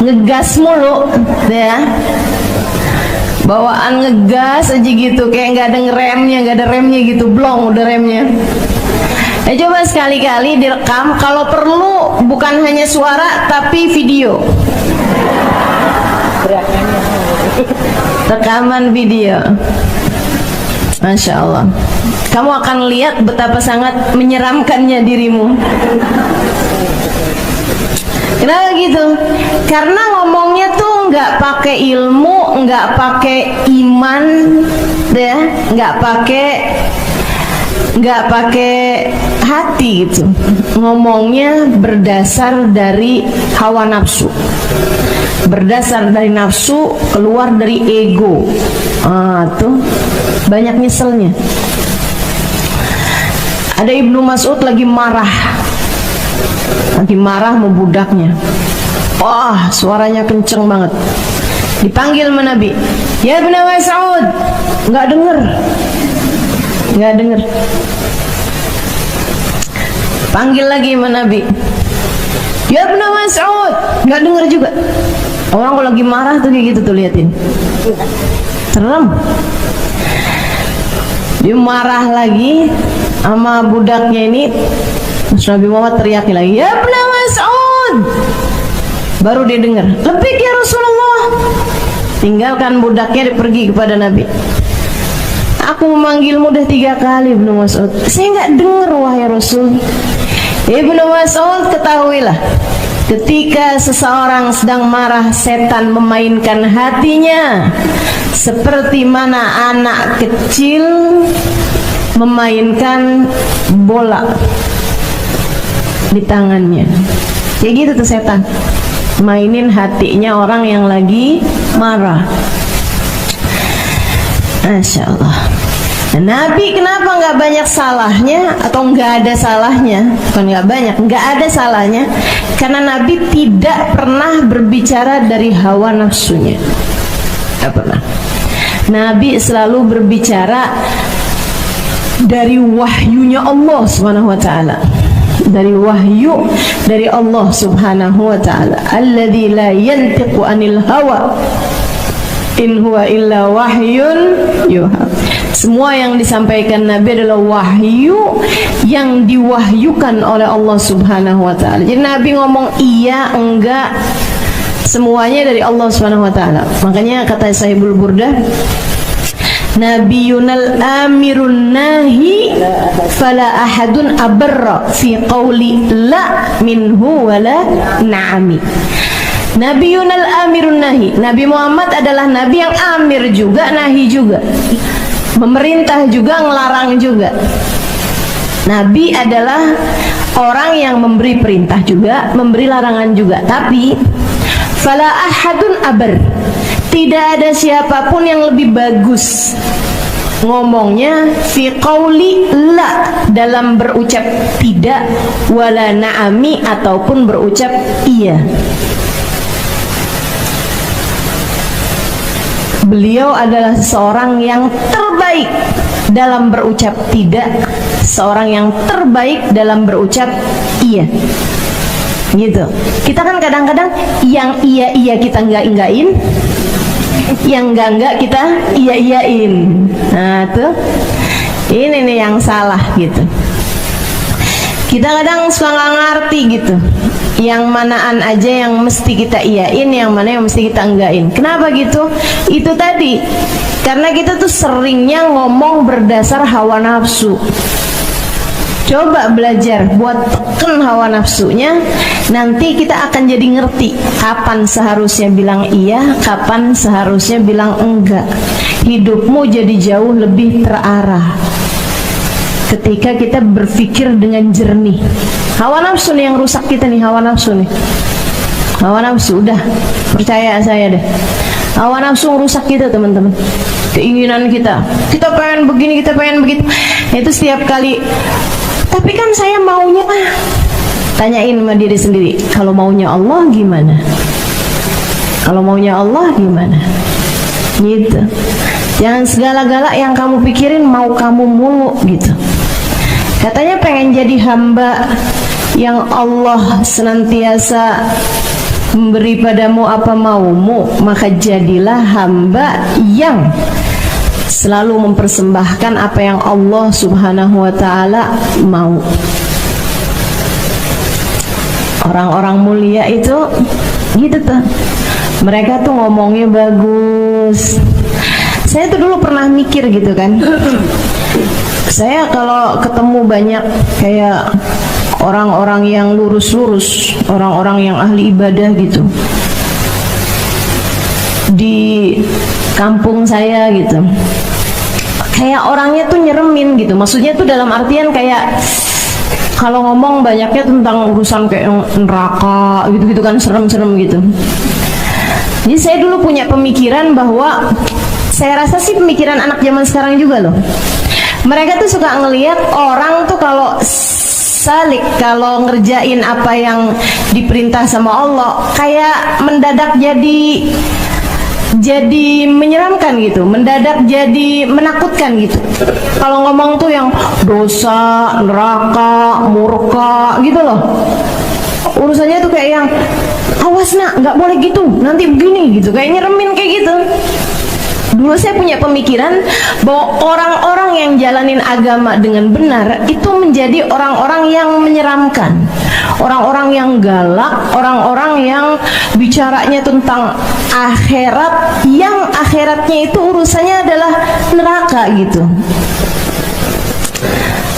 Speaker 1: ngegas mulu ya, bawaan ngegas aja gitu, kayak nggak ada remnya gitu, blong udah remnya. Coba sekali-kali direkam, kalau perlu bukan hanya suara tapi video, rekaman video. Masya Allah, kamu akan lihat betapa sangat menyeramkannya dirimu. Kenapa gitu? Karena ngomongnya tuh nggak pakai ilmu, nggak pakai iman, ya, nggak pakai hati gitu. Ngomongnya berdasar dari hawa nafsu, berdasar dari nafsu, keluar dari ego. Tuh banyak nyeselnya. Ada Ibnu Mas'ud lagi marah sama budaknya. Wah, suaranya kenceng banget. Dipanggil sama Nabi, ya Ibnu Mas'ud, nggak denger. Panggil lagi sama Nabi, ya Ibnu Mas'ud, nggak denger juga. Orang kalau lagi marah tuh kayak gitu tuh, liatin. Serem. Dia marah lagi sama budaknya ini. Terus Nabi Muhammad teriakin lagi, ya Ibnu Mas'ud. Baru dia dengar, lebih ya Rasulullah. Tinggalkan budaknya, dia pergi kepada Nabi. Aku memanggilmu udah 3 kali Ibnu Mas'ud, saya nggak dengar wahai Rasul. Ibnu Mas'ud, ketahuilah, ketika seseorang sedang marah, setan memainkan hatinya seperti mana anak kecil memainkan bola di tangannya. Kayak gitu tuh setan, mainin hatinya orang yang lagi marah. Masya Allah. Nabi kenapa nggak banyak salahnya atau nggak ada salahnya? Bukan nggak banyak, nggak ada salahnya. Karena Nabi tidak pernah berbicara dari hawa nafsunya. Nggak pernah. Nabi selalu berbicara dari wahyunya Allah Subhanahu wa Ta'ala. Dari wahyu dari Allah Subhanahu wa Ta'ala. Alladzi la yantiqu anil hawa in huwa illa wahyun yuha. Semua yang disampaikan Nabi adalah wahyu yang diwahyukan oleh Allah Subhanahu wa Ta'ala. Jadi Nabi ngomong iya, enggak, semuanya dari Allah Subhanahu wa Ta'ala. Makanya kata Sahibul Burdah, Nabiyunal amirun nahi fala ahadun abarra fi qawli la minhu wala na'ami. Nabiyunal amirun nahi. Nabi Muhammad adalah nabi yang amir juga, nahi juga, memerintah juga, ngelarang juga. Nabi adalah orang yang memberi perintah juga, memberi larangan juga. Tapi fala ahadun abar, tidak ada siapapun yang lebih bagus ngomongnya fi qauli la, dalam berucap tidak, wala na'ami, ataupun berucap iya. Beliau adalah seorang yang terbaik dalam berucap tidak, seorang yang terbaik dalam berucap iya. Gitu. Kita kan kadang-kadang yang iya kita enggak-enggakin, yang enggak kita iya-iyain. Nah, tuh. Ini nih yang salah gitu. Kita kadang suka nggak ngerti gitu. Yang manaan aja yang mesti kita iyain, yang mana yang mesti kita enggakin. Kenapa gitu? Itu tadi. Karena kita tuh seringnya ngomong berdasar hawa nafsu. Coba belajar buat tekan hawa nafsunya, nanti kita akan jadi ngerti kapan seharusnya bilang iya, kapan seharusnya bilang enggak. Hidupmu jadi jauh lebih terarah ketika kita berpikir dengan jernih. Hawa nafsu nih yang rusak kita nih, hawa nafsu nih. Hawa nafsu, udah percaya saya deh. Hawa nafsu rusak kita teman-teman. Keinginan kita pengen begini, kita pengen begitu. Itu setiap kali. Tapi kan saya maunya, tanyain sama diri sendiri, kalau maunya Allah gimana? Kalau maunya Allah gimana? Gitu. Jangan segala-gala yang kamu pikirin mau kamu mulu gitu. Katanya pengen jadi hamba yang Allah senantiasa memberi padamu apa maumu, maka jadilah hamba yang selalu mempersembahkan apa yang Allah Subhanahu wa ta'ala mau. Orang-orang mulia itu gitu tuh. Mereka tuh ngomongnya bagus. Saya tuh dulu pernah mikir gitu kan. Saya kalau ketemu banyak kayak orang-orang yang lurus-lurus, orang-orang yang ahli ibadah gitu di kampung saya gitu, kayak orangnya tuh nyeremin gitu. Maksudnya tuh dalam artian kayak kalau ngomong banyaknya tentang urusan kayak neraka gitu-gitu kan, serem-serem gitu. Jadi saya dulu punya pemikiran bahwa, saya rasa sih pemikiran anak zaman sekarang juga loh. Mereka tuh suka ngelihat orang tuh kalau salik, kalau ngerjain apa yang diperintah sama Allah, kayak mendadak jadi menyeramkan gitu, mendadak jadi menakutkan gitu. Kalau ngomong tuh yang dosa, neraka, murka gitu loh. Urusannya tuh kayak yang awas nak, nggak boleh gitu, nanti begini gitu, kayak nyeremin kayak gitu. Dulu saya punya pemikiran bahwa orang-orang yang jalanin agama dengan benar itu menjadi orang-orang yang menyeramkan, orang-orang yang galak, orang-orang yang bicaranya tentang akhirat, yang akhiratnya itu urusannya adalah neraka gitu.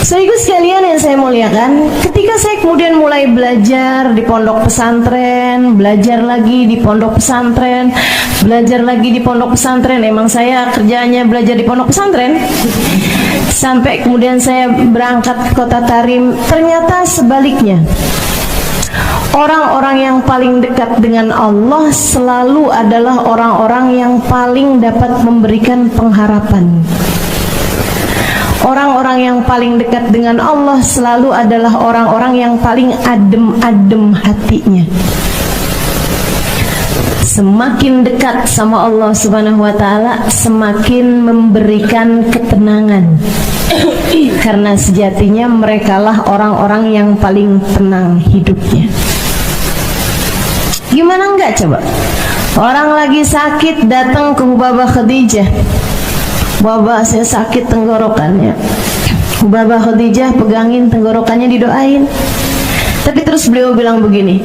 Speaker 1: Saudaraku sekalian yang saya muliakan, ketika saya kemudian mulai belajar di pondok pesantren, belajar lagi di pondok pesantren, belajar lagi di pondok pesantren, emang saya kerjanya belajar di pondok pesantren, sampai kemudian saya berangkat ke kota Tarim. Ternyata sebaliknya, orang-orang yang paling dekat dengan Allah selalu adalah orang-orang yang paling dapat memberikan pengharapan. Orang-orang yang paling dekat dengan Allah selalu adalah orang-orang yang paling adem-adem hatinya. Semakin dekat sama Allah Subhanahu wa ta'ala, semakin memberikan ketenangan. Karena sejatinya merekalah orang-orang yang paling tenang hidupnya. Gimana enggak coba? Orang lagi sakit datang ke Hubabah Khadijah. Bapak saya sakit tenggorokannya. Bapak Khadijah pegangin tenggorokannya, didoain. Tapi terus beliau bilang begini,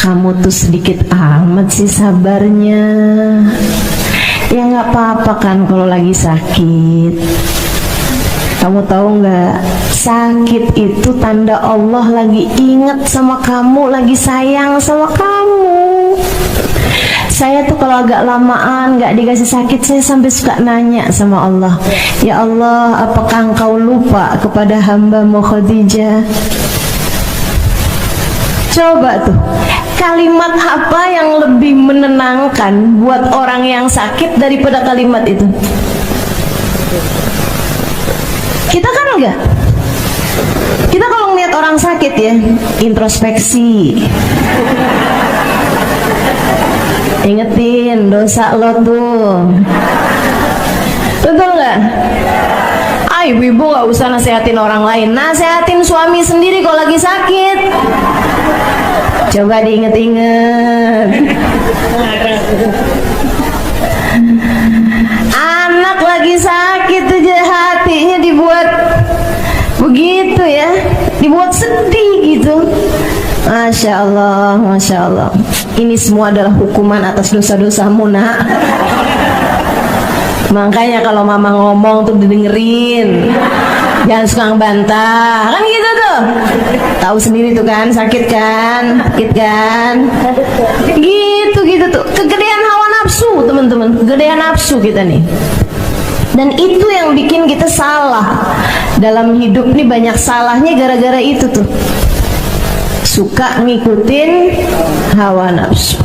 Speaker 1: kamu tuh sedikit amat sih sabarnya. Ya nggak apa-apa kan kalau lagi sakit. Kamu tahu nggak, sakit itu tanda Allah lagi ingat sama kamu, lagi sayang sama kamu. Saya tuh kalau agak lamaan gak dikasih sakit, saya sampai suka nanya sama Allah, ya Allah, apakah engkau lupa kepada hamba-Mu Khadijah? Coba tuh, kalimat apa yang lebih menenangkan buat orang yang sakit daripada kalimat itu? Kita kan enggak. Kita kalau ngeliat orang sakit ya, introspeksi. Ingetin dosa lo tuh. Betul nggak? Ibu nggak usah nasehatin orang lain, nasehatin suami sendiri kalau lagi sakit. Coba diinget-inget. Anak lagi sakit aja hatinya dibuat begitu ya, dibuat sedih gitu. Masya Allah, Masya Allah. Ini semua adalah hukuman atas dosa-dosamu, nak. Makanya kalau mama ngomong tuh didengerin, jangan suka ngebantah, kan gitu tuh. Tahu sendiri tuh kan, sakit kan, gitu tuh. Kegedean hawa nafsu, teman-teman, kegedean nafsu kita nih. Dan itu yang bikin kita salah dalam hidup nih, banyak salahnya gara-gara itu tuh. Suka ngikutin hawa nafsu.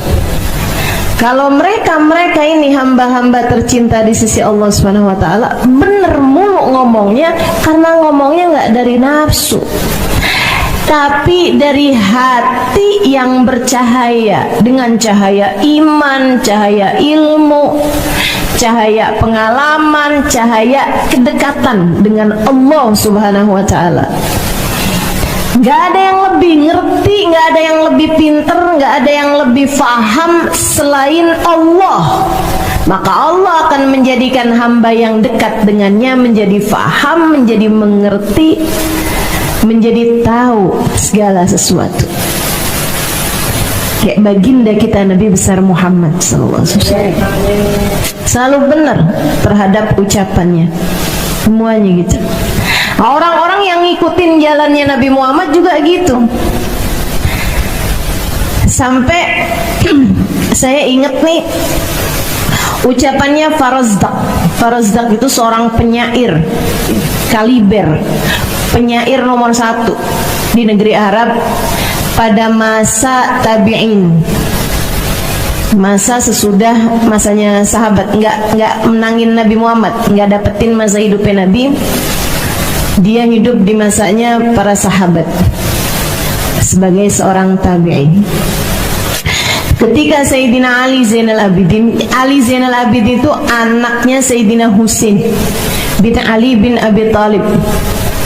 Speaker 1: Kalau mereka ini hamba-hamba tercinta di sisi Allah Subhanahu wa taala, bener mulu ngomongnya, karena ngomongnya nggak dari nafsu, tapi dari hati yang bercahaya dengan cahaya iman, cahaya ilmu, cahaya pengalaman, cahaya kedekatan dengan Allah Subhanahu wa taala. Gak ada yang lebih ngerti, gak ada yang lebih pinter, gak ada yang lebih faham selain Allah. Maka Allah akan menjadikan hamba yang dekat dengannya menjadi faham, menjadi mengerti, menjadi tahu segala sesuatu. Kayak baginda kita Nabi besar Muhammad SAW, selalu benar terhadap ucapannya, semuanya gitu. Orang-orang yang ngikutin jalannya Nabi Muhammad juga gitu. Sampai saya ingat nih ucapannya Farazdak. Farazdak itu seorang penyair kaliber, penyair nomor 1 di negeri Arab pada masa tabi'in, masa sesudah masanya sahabat. Nggak menangin Nabi Muhammad, nggak dapetin masa hidupnya Nabi. Dia hidup di masanya para sahabat sebagai seorang tabi'in. Ketika Sayyidina Ali Zainal Abidin, Ali Zainal Abidin itu anaknya Sayyidina Husain bin Ali bin Abi Thalib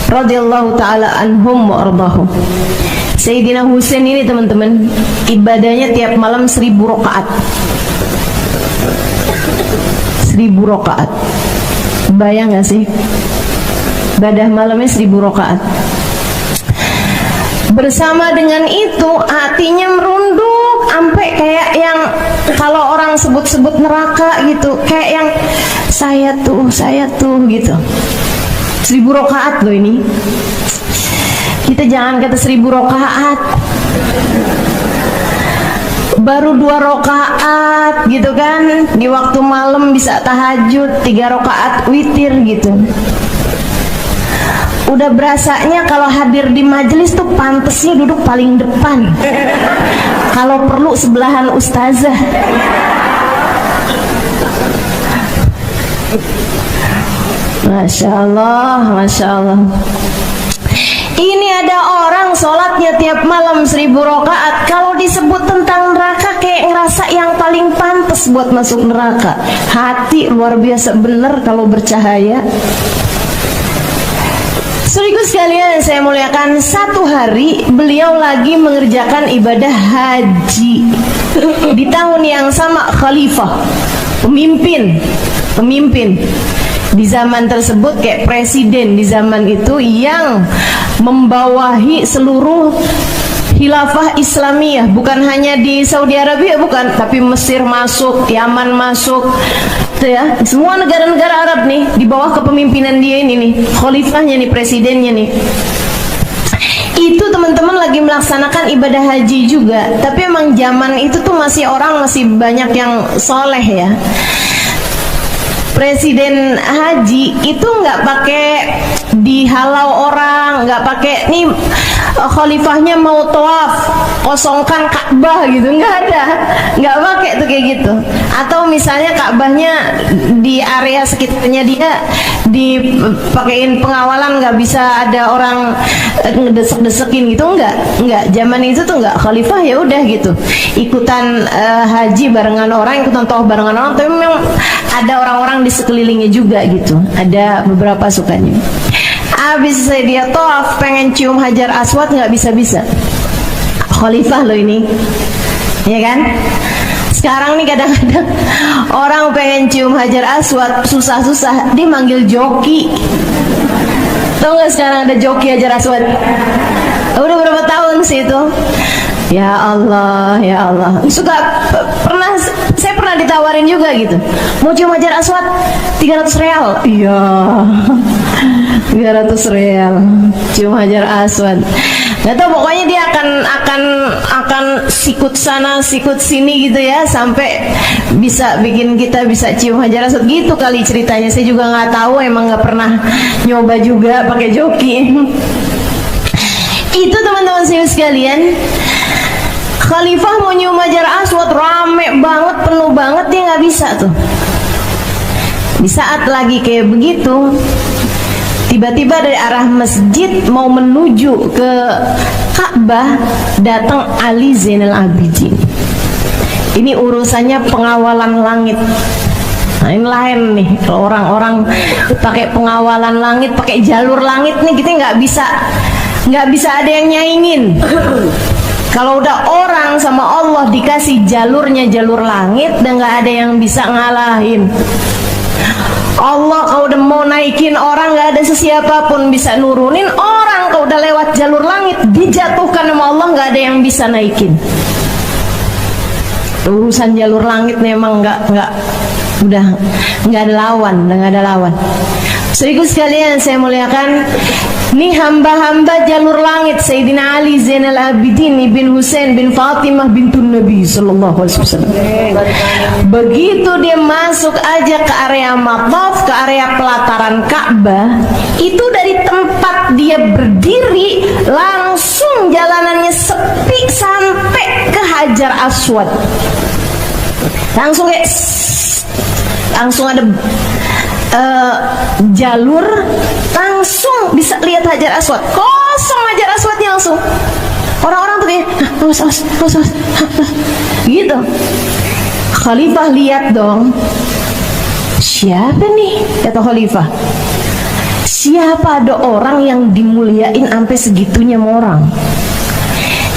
Speaker 1: radhiyallahu taala anhum wa ardahum. Sayyidina Husain ini teman-teman, ibadahnya tiap malam 1000 rakaat. 1000 rakaat. Bayang gak sih? Ibadah malamnya 1000 rakaat. Bersama dengan itu hatinya merunduk sampai kayak yang kalau orang sebut-sebut neraka gitu, kayak yang saya tuh gitu. 1000 rakaat loh ini. Kita jangan kata 1000 rakaat, baru 2 rakaat gitu kan, di waktu malam bisa tahajud, 3 rakaat witir gitu. Udah berasanya kalau hadir di majelis tuh pantesnya duduk paling depan, kalau perlu sebelahan ustazah. Masya Allah, Masya Allah. Ini ada orang sholatnya tiap malam 1000 rakaat, kalau disebut tentang neraka kayak ngerasa yang paling pantas buat masuk neraka. Hati luar biasa bener kalau bercahaya. Saudaraku sekalian saya muliakan, satu hari beliau lagi mengerjakan ibadah haji di tahun yang sama. Khalifah, pemimpin di zaman tersebut, kayak presiden di zaman itu yang membawahi seluruh khilafah Islamiyah, bukan hanya di Saudi Arabia, bukan, tapi Mesir masuk, Yaman masuk, ya, semua negara-negara Arab nih di bawah kepemimpinan dia ini nih, khalifahnya nih, presidennya nih. Itu teman-teman lagi melaksanakan ibadah haji juga, tapi emang zaman itu tuh masih banyak yang soleh ya. Presiden haji itu nggak pakai dihalau orang, nggak pakai nih khalifahnya mau tawaf kosongkan Ka'bah gitu, nggak pakai tuh kayak gitu. Atau misalnya Ka'bahnya di area sekitarnya dia dipakein pengawalan, nggak bisa ada orang ngedesek-desekin gitu, enggak. Zaman itu tuh enggak, khalifah ya udah gitu, ikutan haji barengan orang, ikutan tawaf barengan orang, tapi memang ada orang-orang di sekelilingnya juga gitu, ada beberapa sukanya. Abis dia tawaf pengen cium Hajar Aswad nggak bisa-bisa, khalifah loh ini, ya kan? Sekarang nih kadang-kadang orang pengen cium Hajar Aswad susah-susah, dia manggil joki. Tahu nggak sekarang ada joki Hajar Aswad? Udah berapa tahun sih itu? Ya Allah, ya Allah. Saya pernah ditawarin juga gitu. Mau cium Hajar Aswad 300 real. Iya. 300 real cium Hajar Aswad. Gak tau, pokoknya dia akan sikut sana sikut sini gitu ya, sampai bisa bikin kita bisa cium Hajar Aswad gitu kali ceritanya. Saya juga nggak tahu, emang nggak pernah nyoba juga pakai joki. Itu teman-teman saya sekalian, khalifah mau nyium Hajar Aswad rame banget, penuh banget, dia nggak bisa tuh. Di saat lagi kayak begitu, tiba-tiba dari arah masjid mau menuju ke Ka'bah datang Ali Zainal Abidin. Ini urusannya pengawalan langit. Nah, ini lain nih, kalau orang-orang pakai pengawalan langit, pakai jalur langit nih, kita nggak bisa ada yang nyaingin. Kalau udah orang sama Allah dikasih jalurnya jalur langit, dan nggak ada yang bisa ngalahin. Allah kalau udah mau naikin orang, nggak ada sesiapa pun bisa nurunin orang. Kalau udah lewat jalur langit, dijatuhkan sama Allah, nggak ada yang bisa naikin. Urusan jalur langit memang udah nggak ada lawan, Saudaraku sekalian saya muliakan, nih hamba-hamba jalur langit Sayyidina Ali Zainal Abidin bin Husain bin Fatimah bintun Nabi sallallahu alaihi wasallam. Begitu dia masuk aja ke area mataf, ke area pelataran Ka'bah, itu dari tempat dia berdiri langsung jalanannya sepi sampai ke Hajar Aswad. Langsung ada jalur, langsung bisa lihat Hajar Aswad, kosong Hajar Aswadnya langsung. Orang-orang tuh kayak awas gitu. Khalifah lihat dong, siapa nih, kata Khalifah, siapa ada orang yang dimuliain sampai segitunya sama orang?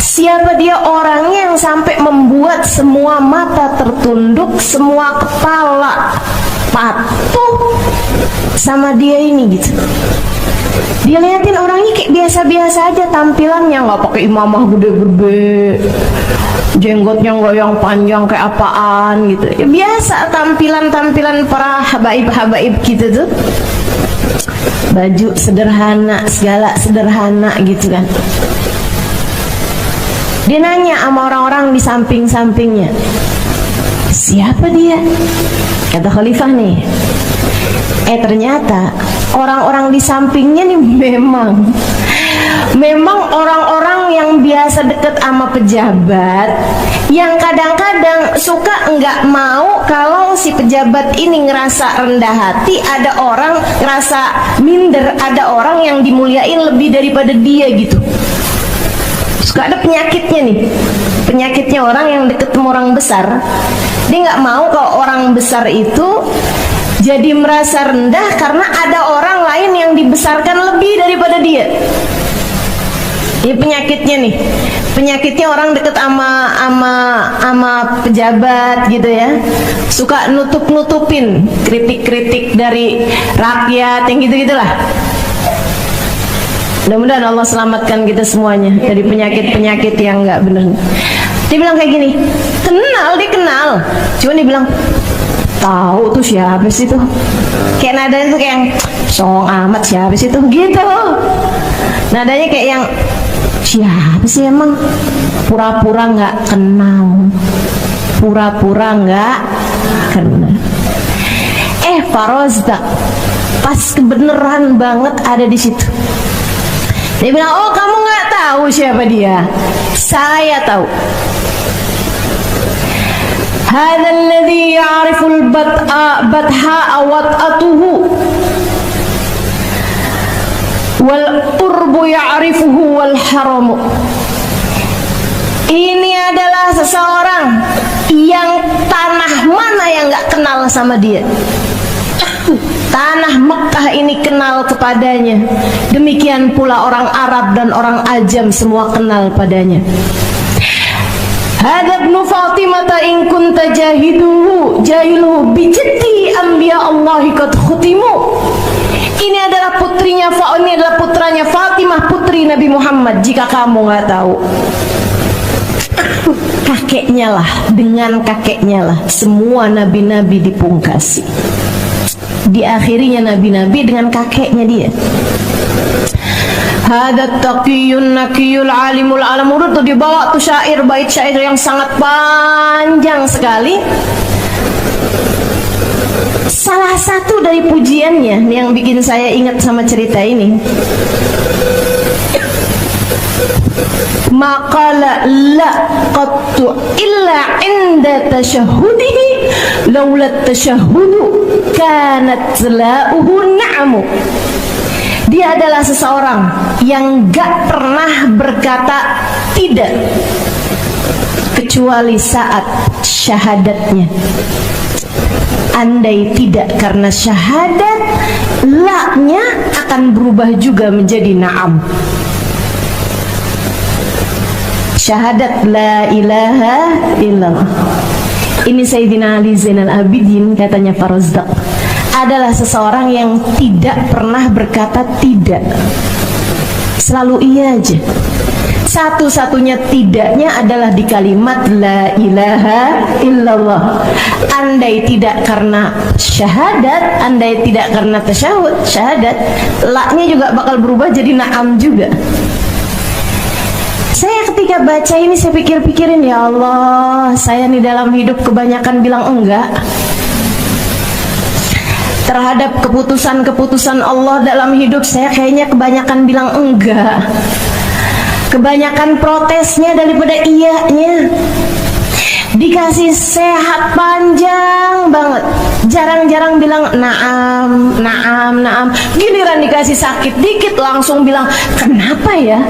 Speaker 1: Siapa dia orangnya yang sampai membuat semua mata tertunduk, semua kepala patuh sama dia ini gitu. Dia liatin orangnya kayak biasa-biasa aja tampilannya, nggak pakai imamah gede-gede, jenggotnya nggak yang panjang kayak apaan gitu. Ya, biasa tampilan para habaib-habaib gitu tuh. Baju sederhana, segala sederhana gitu kan. Dia nanya sama orang-orang di samping-sampingnya, siapa dia? Kata Khalifah nih, ternyata orang-orang di sampingnya nih memang orang-orang yang biasa deket sama pejabat, yang kadang-kadang suka nggak mau kalau si pejabat ini ngerasa rendah hati, ada orang ngerasa minder, ada orang yang dimuliain lebih daripada dia gitu. Suka ada penyakitnya nih, penyakitnya orang yang deket sama orang besar. Dia nggak mau kalau orang besar itu jadi merasa rendah karena ada orang lain yang dibesarkan lebih daripada dia. Ini penyakitnya nih, penyakitnya orang deket sama pejabat gitu ya, suka nutupin kritik-kritik dari rakyat yang gitu-gitulah. Mudah-mudahan Allah selamatkan kita semuanya dari penyakit-penyakit yang nggak benar. Dia bilang kayak gini, dia kenal, cuma dia bilang, tahu tuh siapa sih tuh? Kayak nadanya tuh kayak yang song amat, siapa sih tuh gitu. Nadanya kayak yang siapa sih emang? Pura-pura nggak kenal, pura-pura nggak kenal. Farozdak pas kebenaran banget ada di situ. Dia bilang, oh kamu nggak tahu siapa dia? Saya tahu. Hadzal ladzi ya'riful batha wat'atuhu. haramu. Ini adalah seseorang yang tanah mana yang gak kenal sama dia. Tanah Mekah ini kenal kepadanya. Demikian pula orang Arab dan orang Ajam semua kenal padanya. Hadza ibnu Fatimah in kunta jahiluhu bi jaddi anbiya Allah qad khutimu. Ini adalah putranya Fatimah, putri Nabi Muhammad. Jika kamu nggak tahu, kakeknya lah, dengan kakeknya lah semua nabi-nabi dipungkasi. Diakhirinya nabi-nabi dengan kakeknya dia. Hadat taqiyun nakiyul alimul alam. Udah tuh dibawa tuh syair, bait syair yang sangat panjang sekali. Salah satu dari pujiannya yang bikin saya ingat sama cerita ini, maqala la qattu illa inda tashahudihi laula tashahudu kanat la'uhu na'amu. Dia adalah seseorang yang gak pernah berkata tidak kecuali saat syahadatnya. Andai tidak karena syahadat, la-nya akan berubah juga menjadi na'am. Syahadat la ilaha illallah. Ini Sayyidina Ali Zainal Abidin, katanya Farazdaq, adalah seseorang yang tidak pernah berkata tidak. Selalu iya aja. Satu-satunya tidaknya adalah di kalimat la ilaha illallah. Andai tidak karena syahadat, andai tidak karena tasyahud, syahadat, la-nya juga bakal berubah jadi na'am juga. Saya ketika baca ini saya pikir-pikirin, ya Allah, saya nih dalam hidup kebanyakan bilang enggak terhadap keputusan-keputusan Allah dalam hidup saya. Kayaknya kebanyakan bilang enggak, kebanyakan protesnya daripada iyanya. Dikasih sehat panjang banget, jarang-jarang bilang naam, naam, naam. Giliran dikasih sakit dikit langsung bilang kenapa ya.